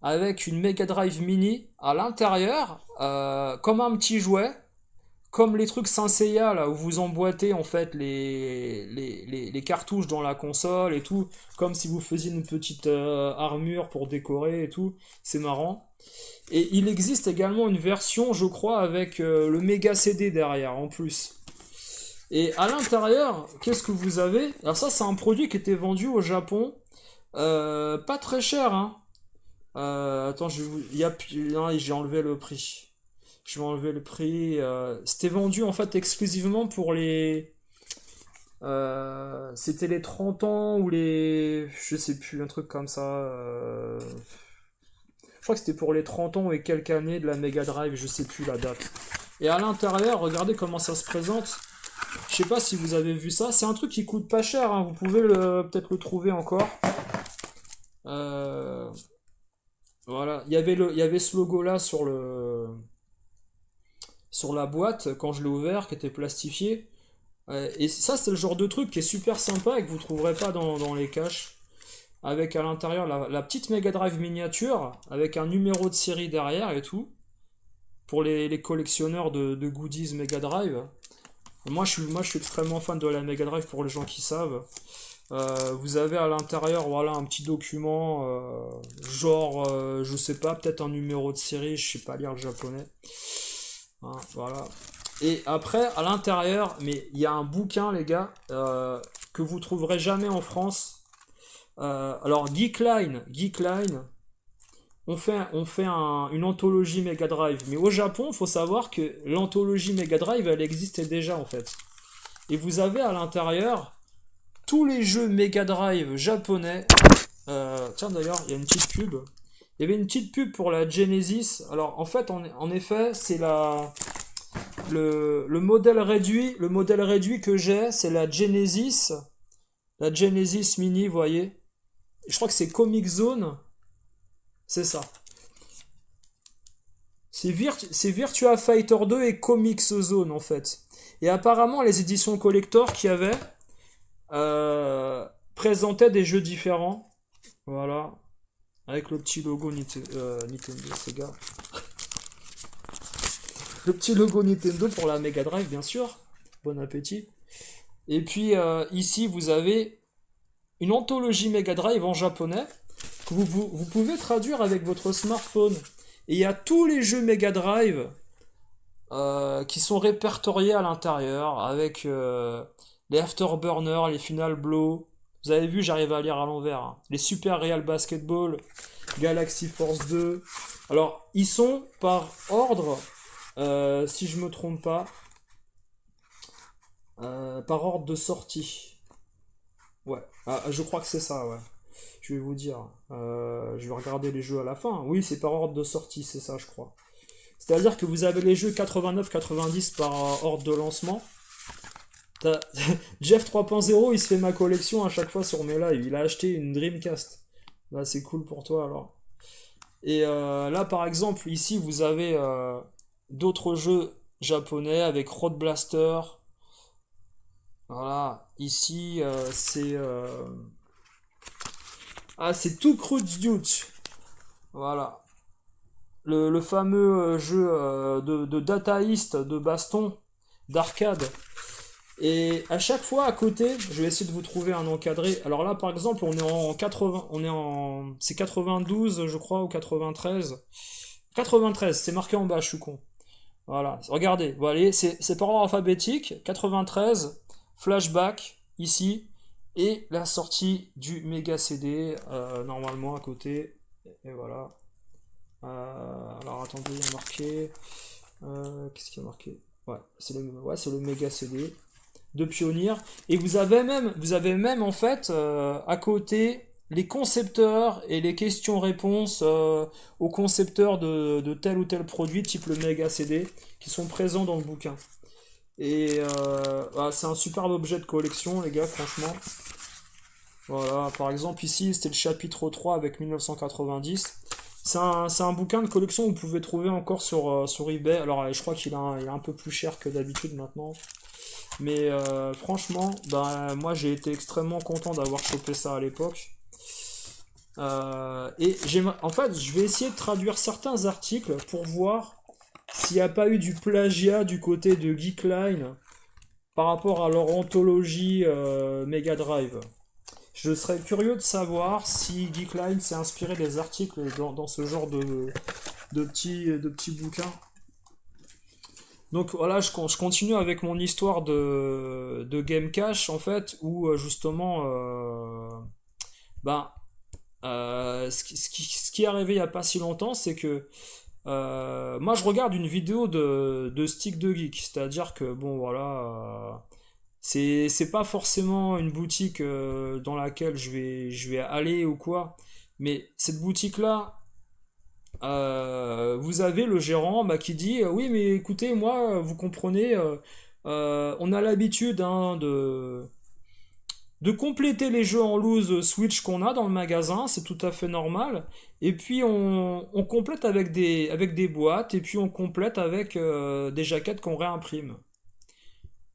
Avec une Mega Drive Mini à l'intérieur, comme un petit jouet. Comme les trucs Saint Seiya, là, où vous emboîtez en fait les cartouches dans la console et tout. Comme si vous faisiez une petite armure pour décorer et tout. C'est marrant. Et il existe également une version, je crois, avec le méga CD derrière en plus. Et à l'intérieur, qu'est-ce que vous avez? Alors ça, c'est un produit qui était vendu au Japon, pas très cher, hein. Attends, non, j'ai enlevé le prix. Je vais enlever le prix. C'était vendu en fait exclusivement pour les. C'était les 30 ans ou les. Je sais plus, un truc comme ça. Je crois que c'était pour les 30 ans et quelques années de la Mega Drive, je sais plus la date. Et à l'intérieur, regardez comment ça se présente. Je sais pas si vous avez vu ça. C'est un truc qui coûte pas cher, hein. Vous pouvez peut-être le trouver encore. Euh, voilà. Il y avait ce logo-là sur la boîte quand je l'ai ouvert, qui était plastifié. Et ça, c'est le genre de truc qui est super sympa et que vous trouverez pas dans les caches. Avec à l'intérieur la petite Mega Drive miniature, avec un numéro de série derrière et tout, pour les collectionneurs de goodies Mega Drive. Moi, je suis extrêmement fan de la Mega Drive pour les gens qui savent. Vous avez à l'intérieur, voilà, un petit document, je sais pas, peut-être un numéro de série, je sais pas lire le japonais. Hein, voilà. Et après, à l'intérieur, mais il y a un bouquin, les gars, que vous trouverez jamais en France. Alors, Geekline, on fait une anthologie Mega Drive. Mais au Japon, il faut savoir que l'anthologie Mega Drive, elle existait déjà, en fait. Et vous avez à l'intérieur tous les jeux Mega Drive japonais. Tiens, d'ailleurs, il y a une petite pub. Il y avait une petite pub pour la Genesis. Alors, en fait, en effet, c'est le modèle réduit. Le modèle réduit que j'ai, c'est la Genesis. La Genesis Mini, vous voyez. Je crois que c'est Comic Zone. C'est ça. C'est Virtua Fighter 2 et Comic Zone, en fait. Et apparemment, les éditions collector qu'il y avait présentaient des jeux différents. Voilà. Avec le petit logo Nintendo Sega. Le petit logo Nintendo pour la Mega Drive, bien sûr. Bon appétit. Et puis ici, vous avez une anthologie Mega Drive en japonais que vous pouvez traduire avec votre smartphone. Et il y a tous les jeux Mega Drive qui sont répertoriés à l'intérieur avec les Afterburner, les Final Blow. Vous avez vu, j'arrive à lire à l'envers, hein. Les Super Real Basketball, Galaxy Force 2. Alors, ils sont par ordre, si je me trompe pas, par ordre de sortie. Ouais, je crois que c'est ça, ouais. Je vais vous dire. Je vais regarder les jeux à la fin. Oui, c'est par ordre de sortie, c'est ça, je crois. C'est-à-dire que vous avez les jeux 89-90 par ordre de lancement. Jeff 3.0, il se fait ma collection à chaque fois sur mes lives. Il a acheté une Dreamcast. Bah, c'est cool pour toi alors. Et là, par exemple, ici, vous avez d'autres jeux japonais avec Road Blaster. Voilà. Ici, c'est. Ah, c'est Two Crude Dude. Voilà. le fameux jeu de Data East, de baston, d'arcade. Et à chaque fois à côté, je vais essayer de vous trouver un encadré. Alors là, par exemple, on est en 80, c'est 92, je crois, ou 93. 93, c'est marqué en bas, je suis con. Voilà, regardez, voilà, c'est par ordre alphabétique, 93, flashback, ici, et la sortie du méga CD, normalement à côté, et voilà. Alors attendez, il y a marqué, qu'est-ce qu'il y a marqué? Ouais, c'est le méga CD de Pioneer, et vous avez même en fait, à côté, les concepteurs et les questions-réponses aux concepteurs de tel ou tel produit, type le méga CD, qui sont présents dans le bouquin. Et voilà, c'est un superbe objet de collection, les gars, franchement. Voilà, par exemple, ici, c'était le chapitre 3 avec 1990. C'est un bouquin de collection que vous pouvez trouver encore sur eBay. Alors, je crois il est un peu plus cher que d'habitude maintenant. Mais franchement, moi j'ai été extrêmement content d'avoir chopé ça à l'époque. En fait, je vais essayer de traduire certains articles pour voir s'il n'y a pas eu du plagiat du côté de Geekline par rapport à leur anthologie Mega Drive. Je serais curieux de savoir si Geekline s'est inspiré des articles dans ce genre de petits bouquins. Donc voilà, je continue avec mon histoire de Game Cache, en fait, où justement, ben, ce qui est arrivé il n'y a pas si longtemps, c'est que moi je regarde une vidéo de Stick de Geek, c'est-à-dire que bon voilà, c'est pas forcément une boutique dans laquelle je vais aller ou quoi, mais cette boutique-là, vous avez le gérant qui dit oui mais écoutez moi vous comprenez on a l'habitude hein, de compléter les jeux en loose Switch qu'on a dans le magasin, c'est tout à fait normal. Et puis on complète avec des boîtes, et puis on complète avec des jaquettes qu'on réimprime.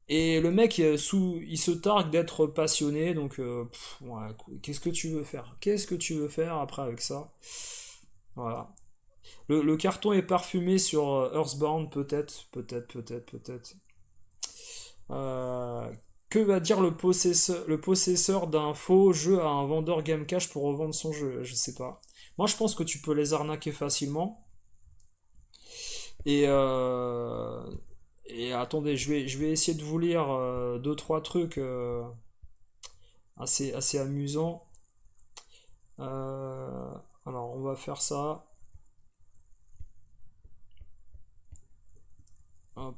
Et le mec, il se targue d'être passionné, donc ouais, qu'est-ce que tu veux faire? Qu'est-ce que tu veux faire après avec ça? Voilà. Le carton est parfumé sur Earthbound, peut-être, peut-être, peut-être, peut-être. Euh, que va dire le possesseur d'un faux jeu à un vendeur Game Cash pour revendre son jeu? Je sais pas. Moi, je pense que tu peux les arnaquer facilement. Et, et attendez, je vais essayer de vous lire deux, trois trucs assez amusants. Euh, alors, on va faire ça. Hop.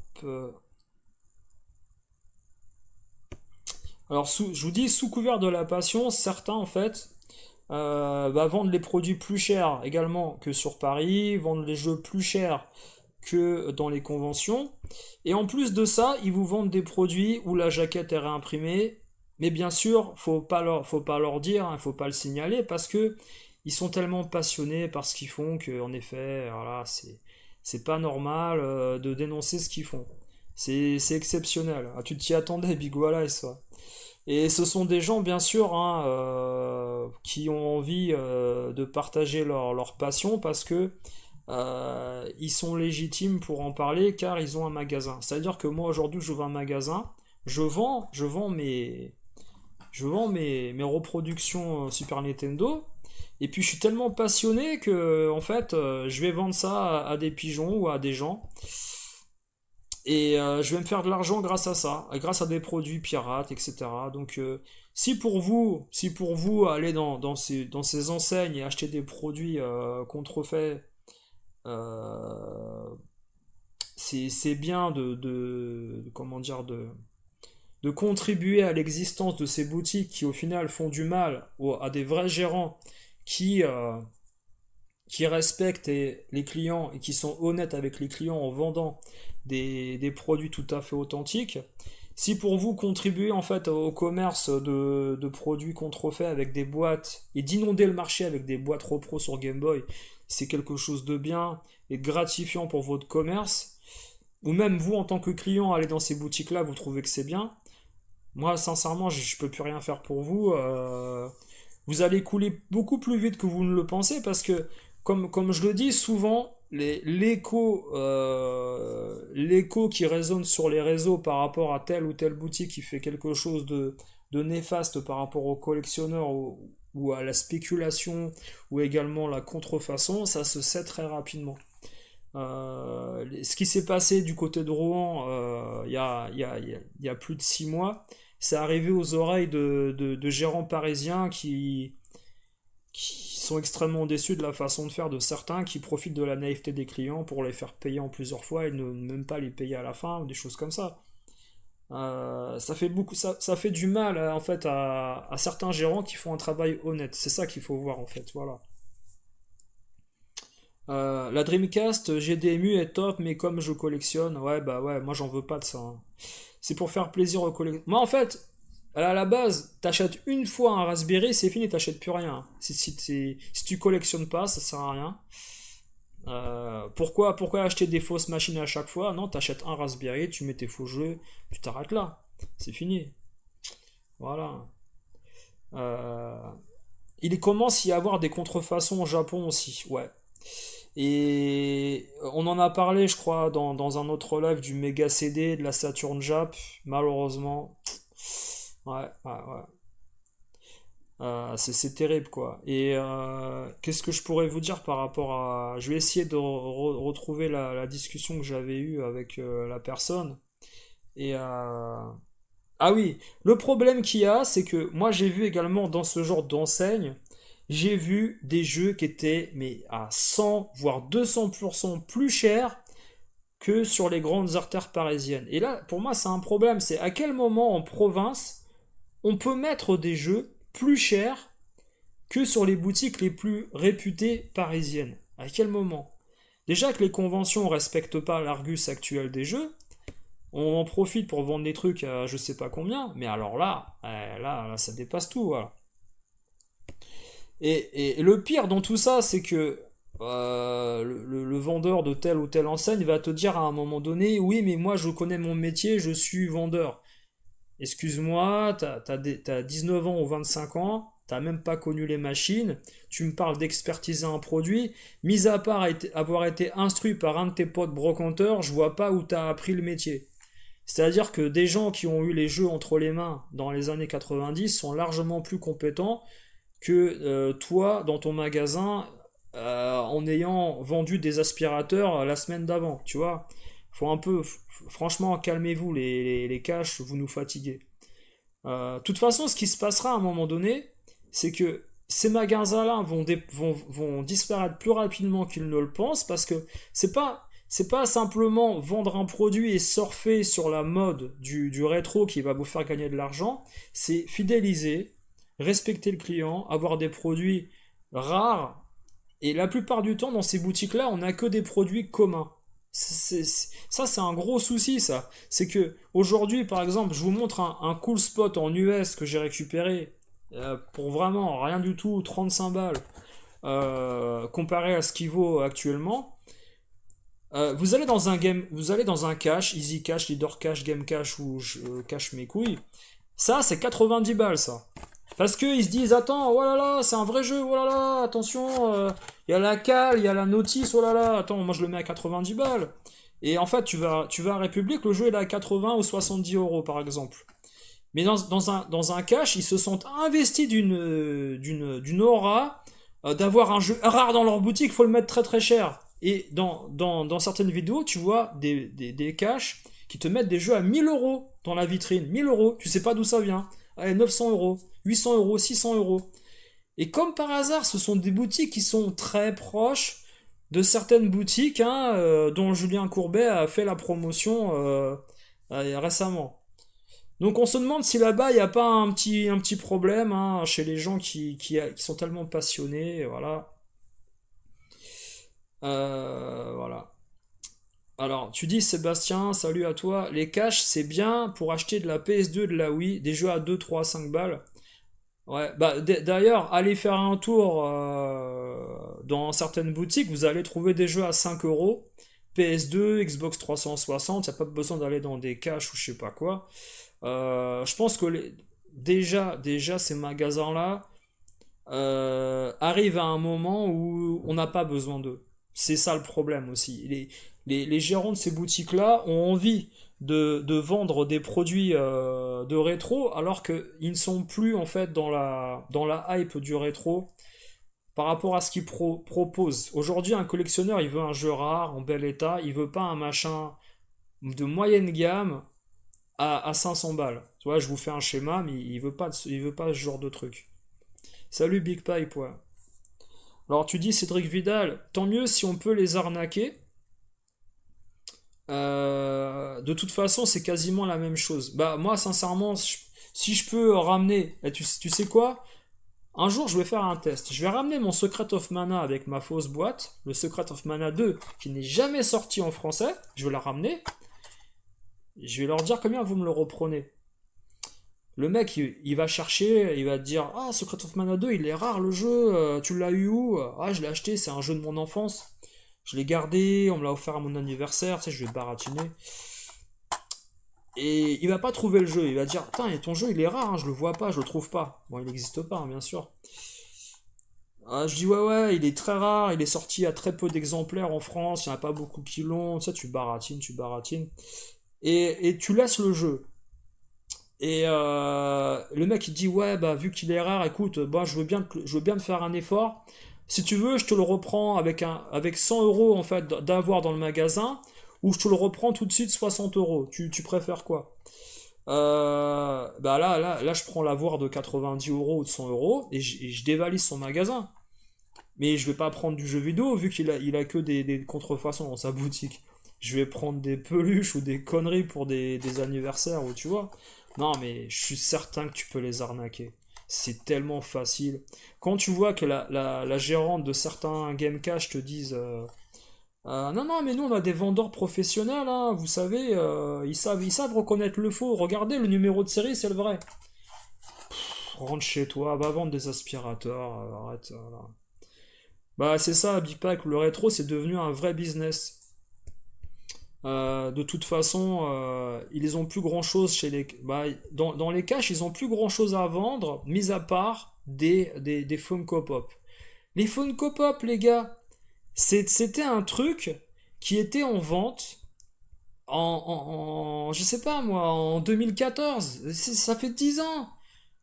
Alors, je vous dis, sous couvert de la passion, certains, en fait, vendent les produits plus chers également que sur Paris, vendent les jeux plus chers que dans les conventions. Et en plus de ça, ils vous vendent des produits où la jaquette est réimprimée. Mais bien sûr, faut pas leur dire, il faut pas le signaler parce que ils sont tellement passionnés par ce qu'ils font que, en effet, voilà, c'est pas normal de dénoncer ce qu'ils font. C'est exceptionnel. Ah, tu t'y attendais, Big Walla, ça. Et ce sont des gens, bien sûr, hein, qui ont envie de partager leur passion parce que ils sont légitimes pour en parler car ils ont un magasin. C'est-à-dire que moi, aujourd'hui, j'ouvre un magasin, je vends mes reproductions Super Nintendo, et puis je suis tellement passionné que, en fait, je vais vendre ça à des pigeons ou à des gens. Et je vais me faire de l'argent grâce à ça, grâce à des produits pirates, etc. Donc, si pour vous aller dans ces enseignes et acheter des produits contrefaits, euh, c'est bien comment dire, de contribuer à l'existence de ces boutiques qui, au final, font du mal à des vrais gérants qui respectent les clients et qui sont honnêtes avec les clients en vendant des produits tout à fait authentiques. Si pour vous contribuer en fait au commerce de produits contrefaits avec des boîtes et d'inonder le marché avec des boîtes repro sur Game Boy, c'est quelque chose de bien et de gratifiant pour votre commerce, ou même vous en tant que client aller dans ces boutiques-là, vous trouvez que c'est bien, moi sincèrement je peux plus rien faire pour vous. Vous allez couler beaucoup plus vite que vous ne le pensez parce que comme je le dis souvent, l'écho qui résonne sur les réseaux par rapport à telle ou telle boutique qui fait quelque chose de néfaste par rapport aux collectionneurs ou à la spéculation ou également la contrefaçon, ça se sait très rapidement. Ce qui s'est passé du côté de Rouen il y a plus de 6 mois, c'est arrivé aux oreilles de gérants parisiens qui sont extrêmement déçus de la façon de faire de certains qui profitent de la naïveté des clients pour les faire payer en plusieurs fois et ne même pas les payer à la fin ou des choses comme ça. Ça fait beaucoup, ça fait du mal en fait à certains gérants qui font un travail honnête. C'est ça qu'il faut voir en fait. Voilà. La Dreamcast GDMU est top, mais comme je collectionne, ouais bah ouais, moi j'en veux pas de ça, hein. C'est pour faire plaisir aux collectionneurs. Moi en fait, à la base, t'achètes une fois un Raspberry, c'est fini, t'achètes plus rien. Si tu collectionnes pas, ça sert à rien. Pourquoi acheter des fausses machines à chaque fois? Non, t'achètes un Raspberry, tu mets tes faux jeux, tu t'arrêtes là. C'est fini. Voilà. Euh, il commence à y avoir des contrefaçons au Japon aussi, ouais. Et on en a parlé, je crois, dans un autre live du Mega CD, de la Saturn Jap, malheureusement. Ouais, ouais, ouais. C'est terrible, quoi. Et qu'est-ce que je pourrais vous dire par rapport à... Je vais essayer de retrouver la discussion que j'avais eue avec la personne. Et ah oui, le problème qu'il y a, c'est que moi j'ai vu également dans ce genre d'enseigne, j'ai vu des jeux qui étaient mais à 100 voire 200% plus chers que sur les grandes artères parisiennes. Et là, pour moi, c'est un problème. C'est à quel moment en province on peut mettre des jeux plus chers que sur les boutiques les plus réputées parisiennes. À quel moment? Déjà que les conventions ne respectent pas l'Argus actuel des jeux, on en profite pour vendre des trucs à je sais pas combien, mais alors là, là ça dépasse tout. Voilà. Et le pire dans tout ça, c'est que le vendeur de telle ou telle enseigne va te dire à un moment donné, oui, mais moi je connais mon métier, je suis vendeur. Excuse-moi, t'as 19 ans ou 25 ans, t'as même pas connu les machines, tu me parles d'expertiser un produit, mis à part avoir été instruit par un de tes potes brocanteurs, je vois pas où t'as appris le métier. C'est-à-dire que des gens qui ont eu les jeux entre les mains dans les années 90 sont largement plus compétents que toi dans ton magasin en ayant vendu des aspirateurs la semaine d'avant, tu vois. Faut un peu, franchement, calmez-vous les caches, vous nous fatiguez. De toute façon, ce qui se passera à un moment donné, c'est que ces magasins-là vont disparaître plus rapidement qu'ils ne le pensent parce que c'est pas simplement vendre un produit et surfer sur la mode du rétro qui va vous faire gagner de l'argent, c'est fidéliser, respecter le client, avoir des produits rares. Et la plupart du temps, dans ces boutiques-là, on n'a que des produits communs. Ça, c'est un gros souci, ça. C'est que aujourd'hui, par exemple, je vous montre un cool spot en US que j'ai récupéré pour vraiment rien du tout, 35 balles, comparé à ce qu'il vaut actuellement. Vous allez dans un cache, Easy Cash, Leader Cash, Game Cash ou je cache mes couilles. Ça, c'est 90 balles, ça. Parce qu'ils se disent, attends, oh là là, c'est un vrai jeu, oh là là, attention, il y a la cale, il y a la notice, oh là là, attends, moi je le mets à 90 balles. Et en fait, tu vas à République, le jeu il est à 80 ou 70 euros par exemple. Mais dans un cache, ils se sont investis d'une aura d'avoir un jeu rare dans leur boutique, il faut le mettre très très cher. Et dans certaines vidéos, tu vois des caches qui te mettent des jeux à 1000 euros dans la vitrine. 1000 euros, tu sais pas d'où ça vient. Allez, 900 euros, 800 euros, 600 euros. Et comme par hasard, ce sont des boutiques qui sont très proches de certaines boutiques hein, dont Julien Courbet a fait la promotion récemment. Donc on se demande si là-bas il n'y a pas un petit problème hein, chez les gens qui sont tellement passionnés. Voilà. Voilà. Alors, tu dis Sébastien, salut à toi. Les caches, c'est bien pour acheter de la PS2, de la Wii, des jeux à 2, 3, 5 balles. Ouais, bah d'ailleurs, allez faire un tour dans certaines boutiques, vous allez trouver des jeux à 5 euros. PS2, Xbox 360, il n'y a pas besoin d'aller dans des caches ou je sais pas quoi. Je pense que déjà ces magasins-là arrivent à un moment où on n'a pas besoin d'eux. C'est ça le problème aussi. Les gérants de ces boutiques-là ont envie de vendre des produits de rétro alors qu'ils ne sont plus en fait dans la hype du rétro par rapport à ce qu'ils proposent. Aujourd'hui, un collectionneur, il veut un jeu rare, en bel état, il veut pas un machin de moyenne gamme à 500 balles. Tu vois, je vous fais un schéma, mais il veut pas ce genre de truc. Salut Big Pipe, ouais. Alors tu dis Cédric Vidal, tant mieux si on peut les arnaquer. De toute façon, c'est quasiment la même chose. Bah moi, sincèrement, si je peux ramener, et tu sais quoi? Un jour, je vais faire un test. Je vais ramener mon Secret of Mana avec ma fausse boîte, le Secret of Mana 2, qui n'est jamais sorti en français. Je vais la ramener. Je vais leur dire combien vous me le reprenez. Le mec, il va chercher, il va te dire ah, Secret of Mana 2, il est rare le jeu, tu l'as eu où? Ah, je l'ai acheté, c'est un jeu de mon enfance. Je l'ai gardé, on me l'a offert à mon anniversaire, tu sais, je vais te baratiner. Et il va pas trouver le jeu, il va dire putain, et ton jeu il est rare, hein, je le vois pas, je le trouve pas. Bon, il n'existe pas, hein, bien sûr. Ah, je dis ouais, il est très rare, il est sorti à très peu d'exemplaires en France, il n'y en a pas beaucoup qui l'ont, tu sais, tu baratines, tu baratines. Et tu laisses le jeu. Et le mec il dit ouais bah vu qu'il est rare écoute bah, je veux bien te faire un effort si tu veux je te le reprends avec 100 euros en fait d'avoir dans le magasin ou je te le reprends tout de suite 60 euros tu préfères quoi bah là je prends l'avoir de 90 euros ou de 100 euros et je dévalise son magasin mais je vais pas prendre du jeu vidéo vu il a que des contrefaçons dans sa boutique. Je vais prendre des peluches ou des conneries pour des anniversaires ou tu vois. Non mais je suis certain que tu peux les arnaquer. C'est tellement facile. Quand tu vois que la gérante de certains Game Cash te disent non non mais nous on a des vendeurs professionnels hein, vous savez ils savent reconnaître le faux. Regardez le numéro de série c'est le vrai. Rentre chez toi, va vendre des aspirateurs, arrête. Voilà. Bah c'est ça, Big Pack, le rétro c'est devenu un vrai business. De toute façon, ils ont plus grand chose chez les. Bah, dans les caches, ils ont plus grand chose à vendre, mis à part des Funko Pop. Les Funko Pop, les gars, c'était un truc qui était en vente je sais pas moi, en 2014. Ça fait 10 ans.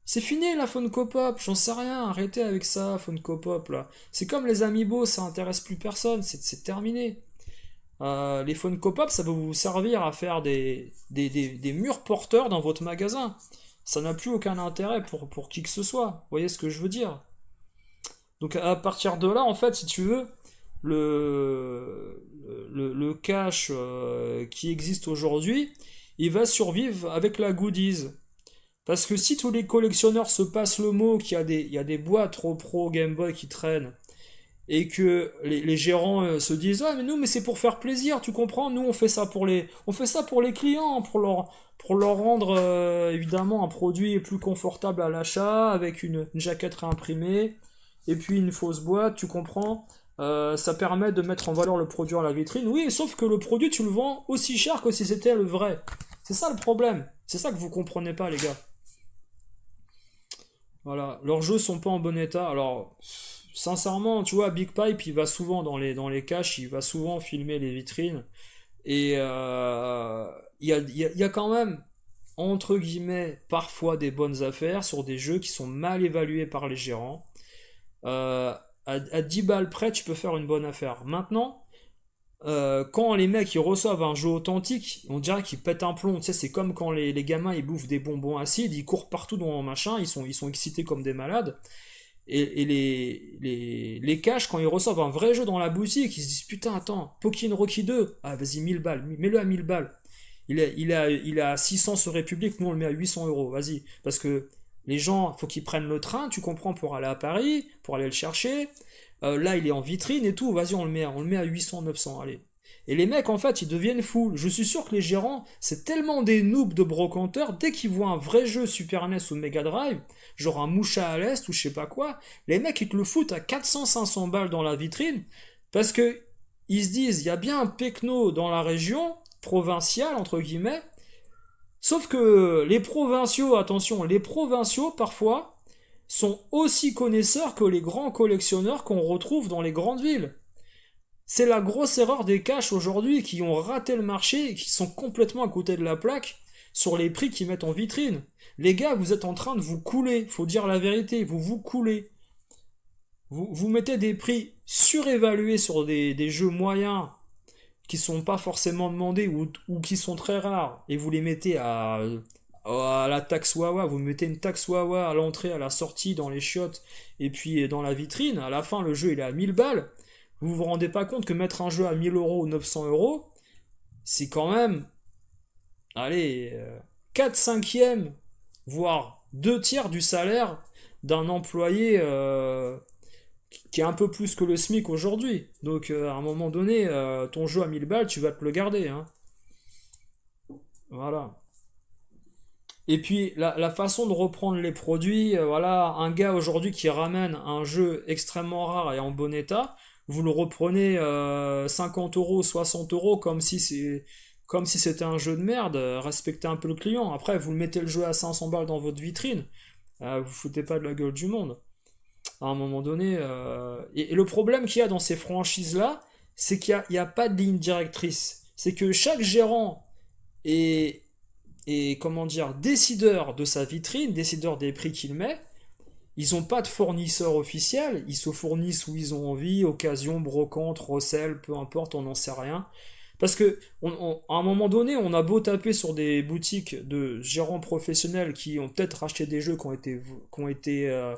C'est fini la Funko Pop, j'en sais rien, arrêtez avec ça, Funko Pop là. C'est comme les Amiibo, ça intéresse plus personne, c'est terminé. Les Funko Pop, ça va vous servir à faire des murs porteurs dans votre magasin. Ça n'a plus aucun intérêt pour qui que ce soit. Vous voyez ce que je veux dire? Donc à partir de là, en fait, si tu veux, le cash qui existe aujourd'hui, il va survivre avec la goodies. Parce que si tous les collectionneurs se passent le mot il y a des boîtes pro Game Boy qui traînent, et que les gérants se disent ah mais nous mais c'est pour faire plaisir tu comprends nous on fait ça pour les clients pour leur rendre évidemment un produit plus confortable à l'achat avec une jaquette réimprimée et puis une fausse boîte tu comprends. Ça permet de mettre en valeur le produit à la vitrine oui sauf que le produit tu le vends aussi cher que si c'était le vrai. C'est ça le problème, c'est ça que vous comprenez pas les gars. Voilà, leurs jeux sont pas en bon état. Alors, sincèrement, tu vois, Big Pipe, il va souvent dans les caches, il va souvent filmer les vitrines. Et il y a quand même, entre guillemets, parfois des bonnes affaires sur des jeux qui sont mal évalués par les gérants. À 10 balles près, tu peux faire une bonne affaire. Maintenant, quand les mecs ils reçoivent un jeu authentique, on dirait qu'ils pètent un plomb. Tu sais, c'est comme quand les gamins ils bouffent des bonbons acides, ils courent partout dans le machin, ils sont excités comme des malades. Et les caches, quand ils reçoivent un vrai jeu dans la boutique, ils se disent putain, attends, Pokin Rocky 2, ah vas-y, 1000 balles, mets-le à 1000 balles. Il est à 600 sur République, nous on le met à 800 euros, vas-y. Parce que les gens, faut qu'ils prennent le train, tu comprends, pour aller à Paris, pour aller le chercher. Là, il est en vitrine et tout, vas-y, on le met à 800, 900, allez. Et les mecs, en fait, ils deviennent fous. Je suis sûr que les gérants, c'est tellement des noobs de brocanteurs, dès qu'ils voient un vrai jeu Super NES ou Mega Drive, genre un Moucha à l'Est ou je sais pas quoi, les mecs, ils te le foutent à 400, 500 balles dans la vitrine, parce que ils se disent, il y a bien un pecno dans la région, provinciale, entre guillemets, sauf que les provinciaux, attention, les provinciaux, parfois, sont aussi connaisseurs que les grands collectionneurs qu'on retrouve dans les grandes villes. C'est la grosse erreur des caches aujourd'hui qui ont raté le marché et qui sont complètement à côté de la plaque sur les prix qu'ils mettent en vitrine. Les gars, vous êtes en train de vous couler, faut dire la vérité, vous vous coulez. Vous mettez des prix surévalués sur des jeux moyens qui sont pas forcément demandés ou qui sont très rares et vous les mettez à la taxe Wawa, vous mettez une taxe Wawa à l'entrée, à la sortie, dans les chiottes et puis dans la vitrine, à la fin le jeu il est à 1000 balles, vous vous rendez pas compte que mettre un jeu à 1000 euros ou 900 euros, c'est quand même, allez, 4 cinquièmes, voire 2 tiers du salaire d'un employé qui est un peu plus que le SMIC aujourd'hui. Donc à un moment donné, ton jeu à 1000 balles, tu vas te le garder. Hein. Voilà. Et puis la façon de reprendre les produits, voilà, un gars aujourd'hui qui ramène un jeu extrêmement rare et en bon état, vous le reprenez 50 euros, 60 euros comme si c'était un jeu de merde, respectez un peu le client. Après, vous mettez le jeu à 500 balles dans votre vitrine, vous foutez pas de la gueule du monde. À un moment donné. Et le problème qu'il y a dans ces franchises-là, c'est qu'il y a pas de ligne directrice. C'est que chaque gérant est, est, comment dire, décideur de sa vitrine, décideur des prix qu'il met. Ils n'ont pas de fournisseur officiel, ils se fournissent où ils ont envie, occasion, brocante, recel, peu importe, on n'en sait rien. Parce que à un moment donné, on a beau taper sur des boutiques de gérants professionnels qui ont peut-être acheté des jeux qui ont été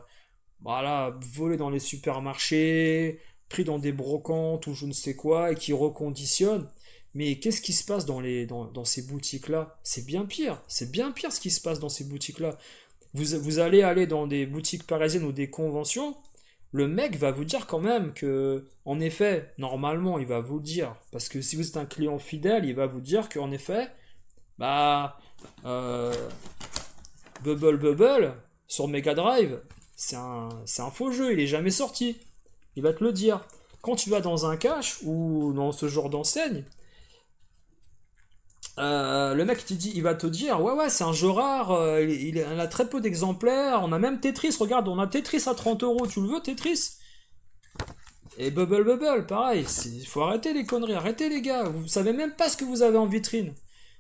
voilà, volés dans les supermarchés, pris dans des brocantes ou je ne sais quoi, et qui reconditionnent. Mais qu'est-ce qui se passe dans ces boutiques-là? C'est bien pire ce qui se passe dans ces boutiques-là. Vous allez aller dans des boutiques parisiennes ou des conventions, le mec va vous dire quand même que, en effet, normalement, il va vous le dire, parce que si vous êtes un client fidèle, il va vous dire qu'en effet, bah, euh, Bubble Bubble, sur Mega Drive, c'est un faux jeu, il est jamais sorti. Il va te le dire. Quand tu vas dans un cache ou dans ce genre d'enseigne, le mec il va te dire ouais ouais c'est un jeu rare, il en a très peu d'exemplaires, on a même Tetris, regarde on a Tetris à 30 euros, tu le veux Tetris? Et Bubble Bubble pareil, il faut arrêter les conneries, arrêtez les gars, vous savez même pas ce que vous avez en vitrine.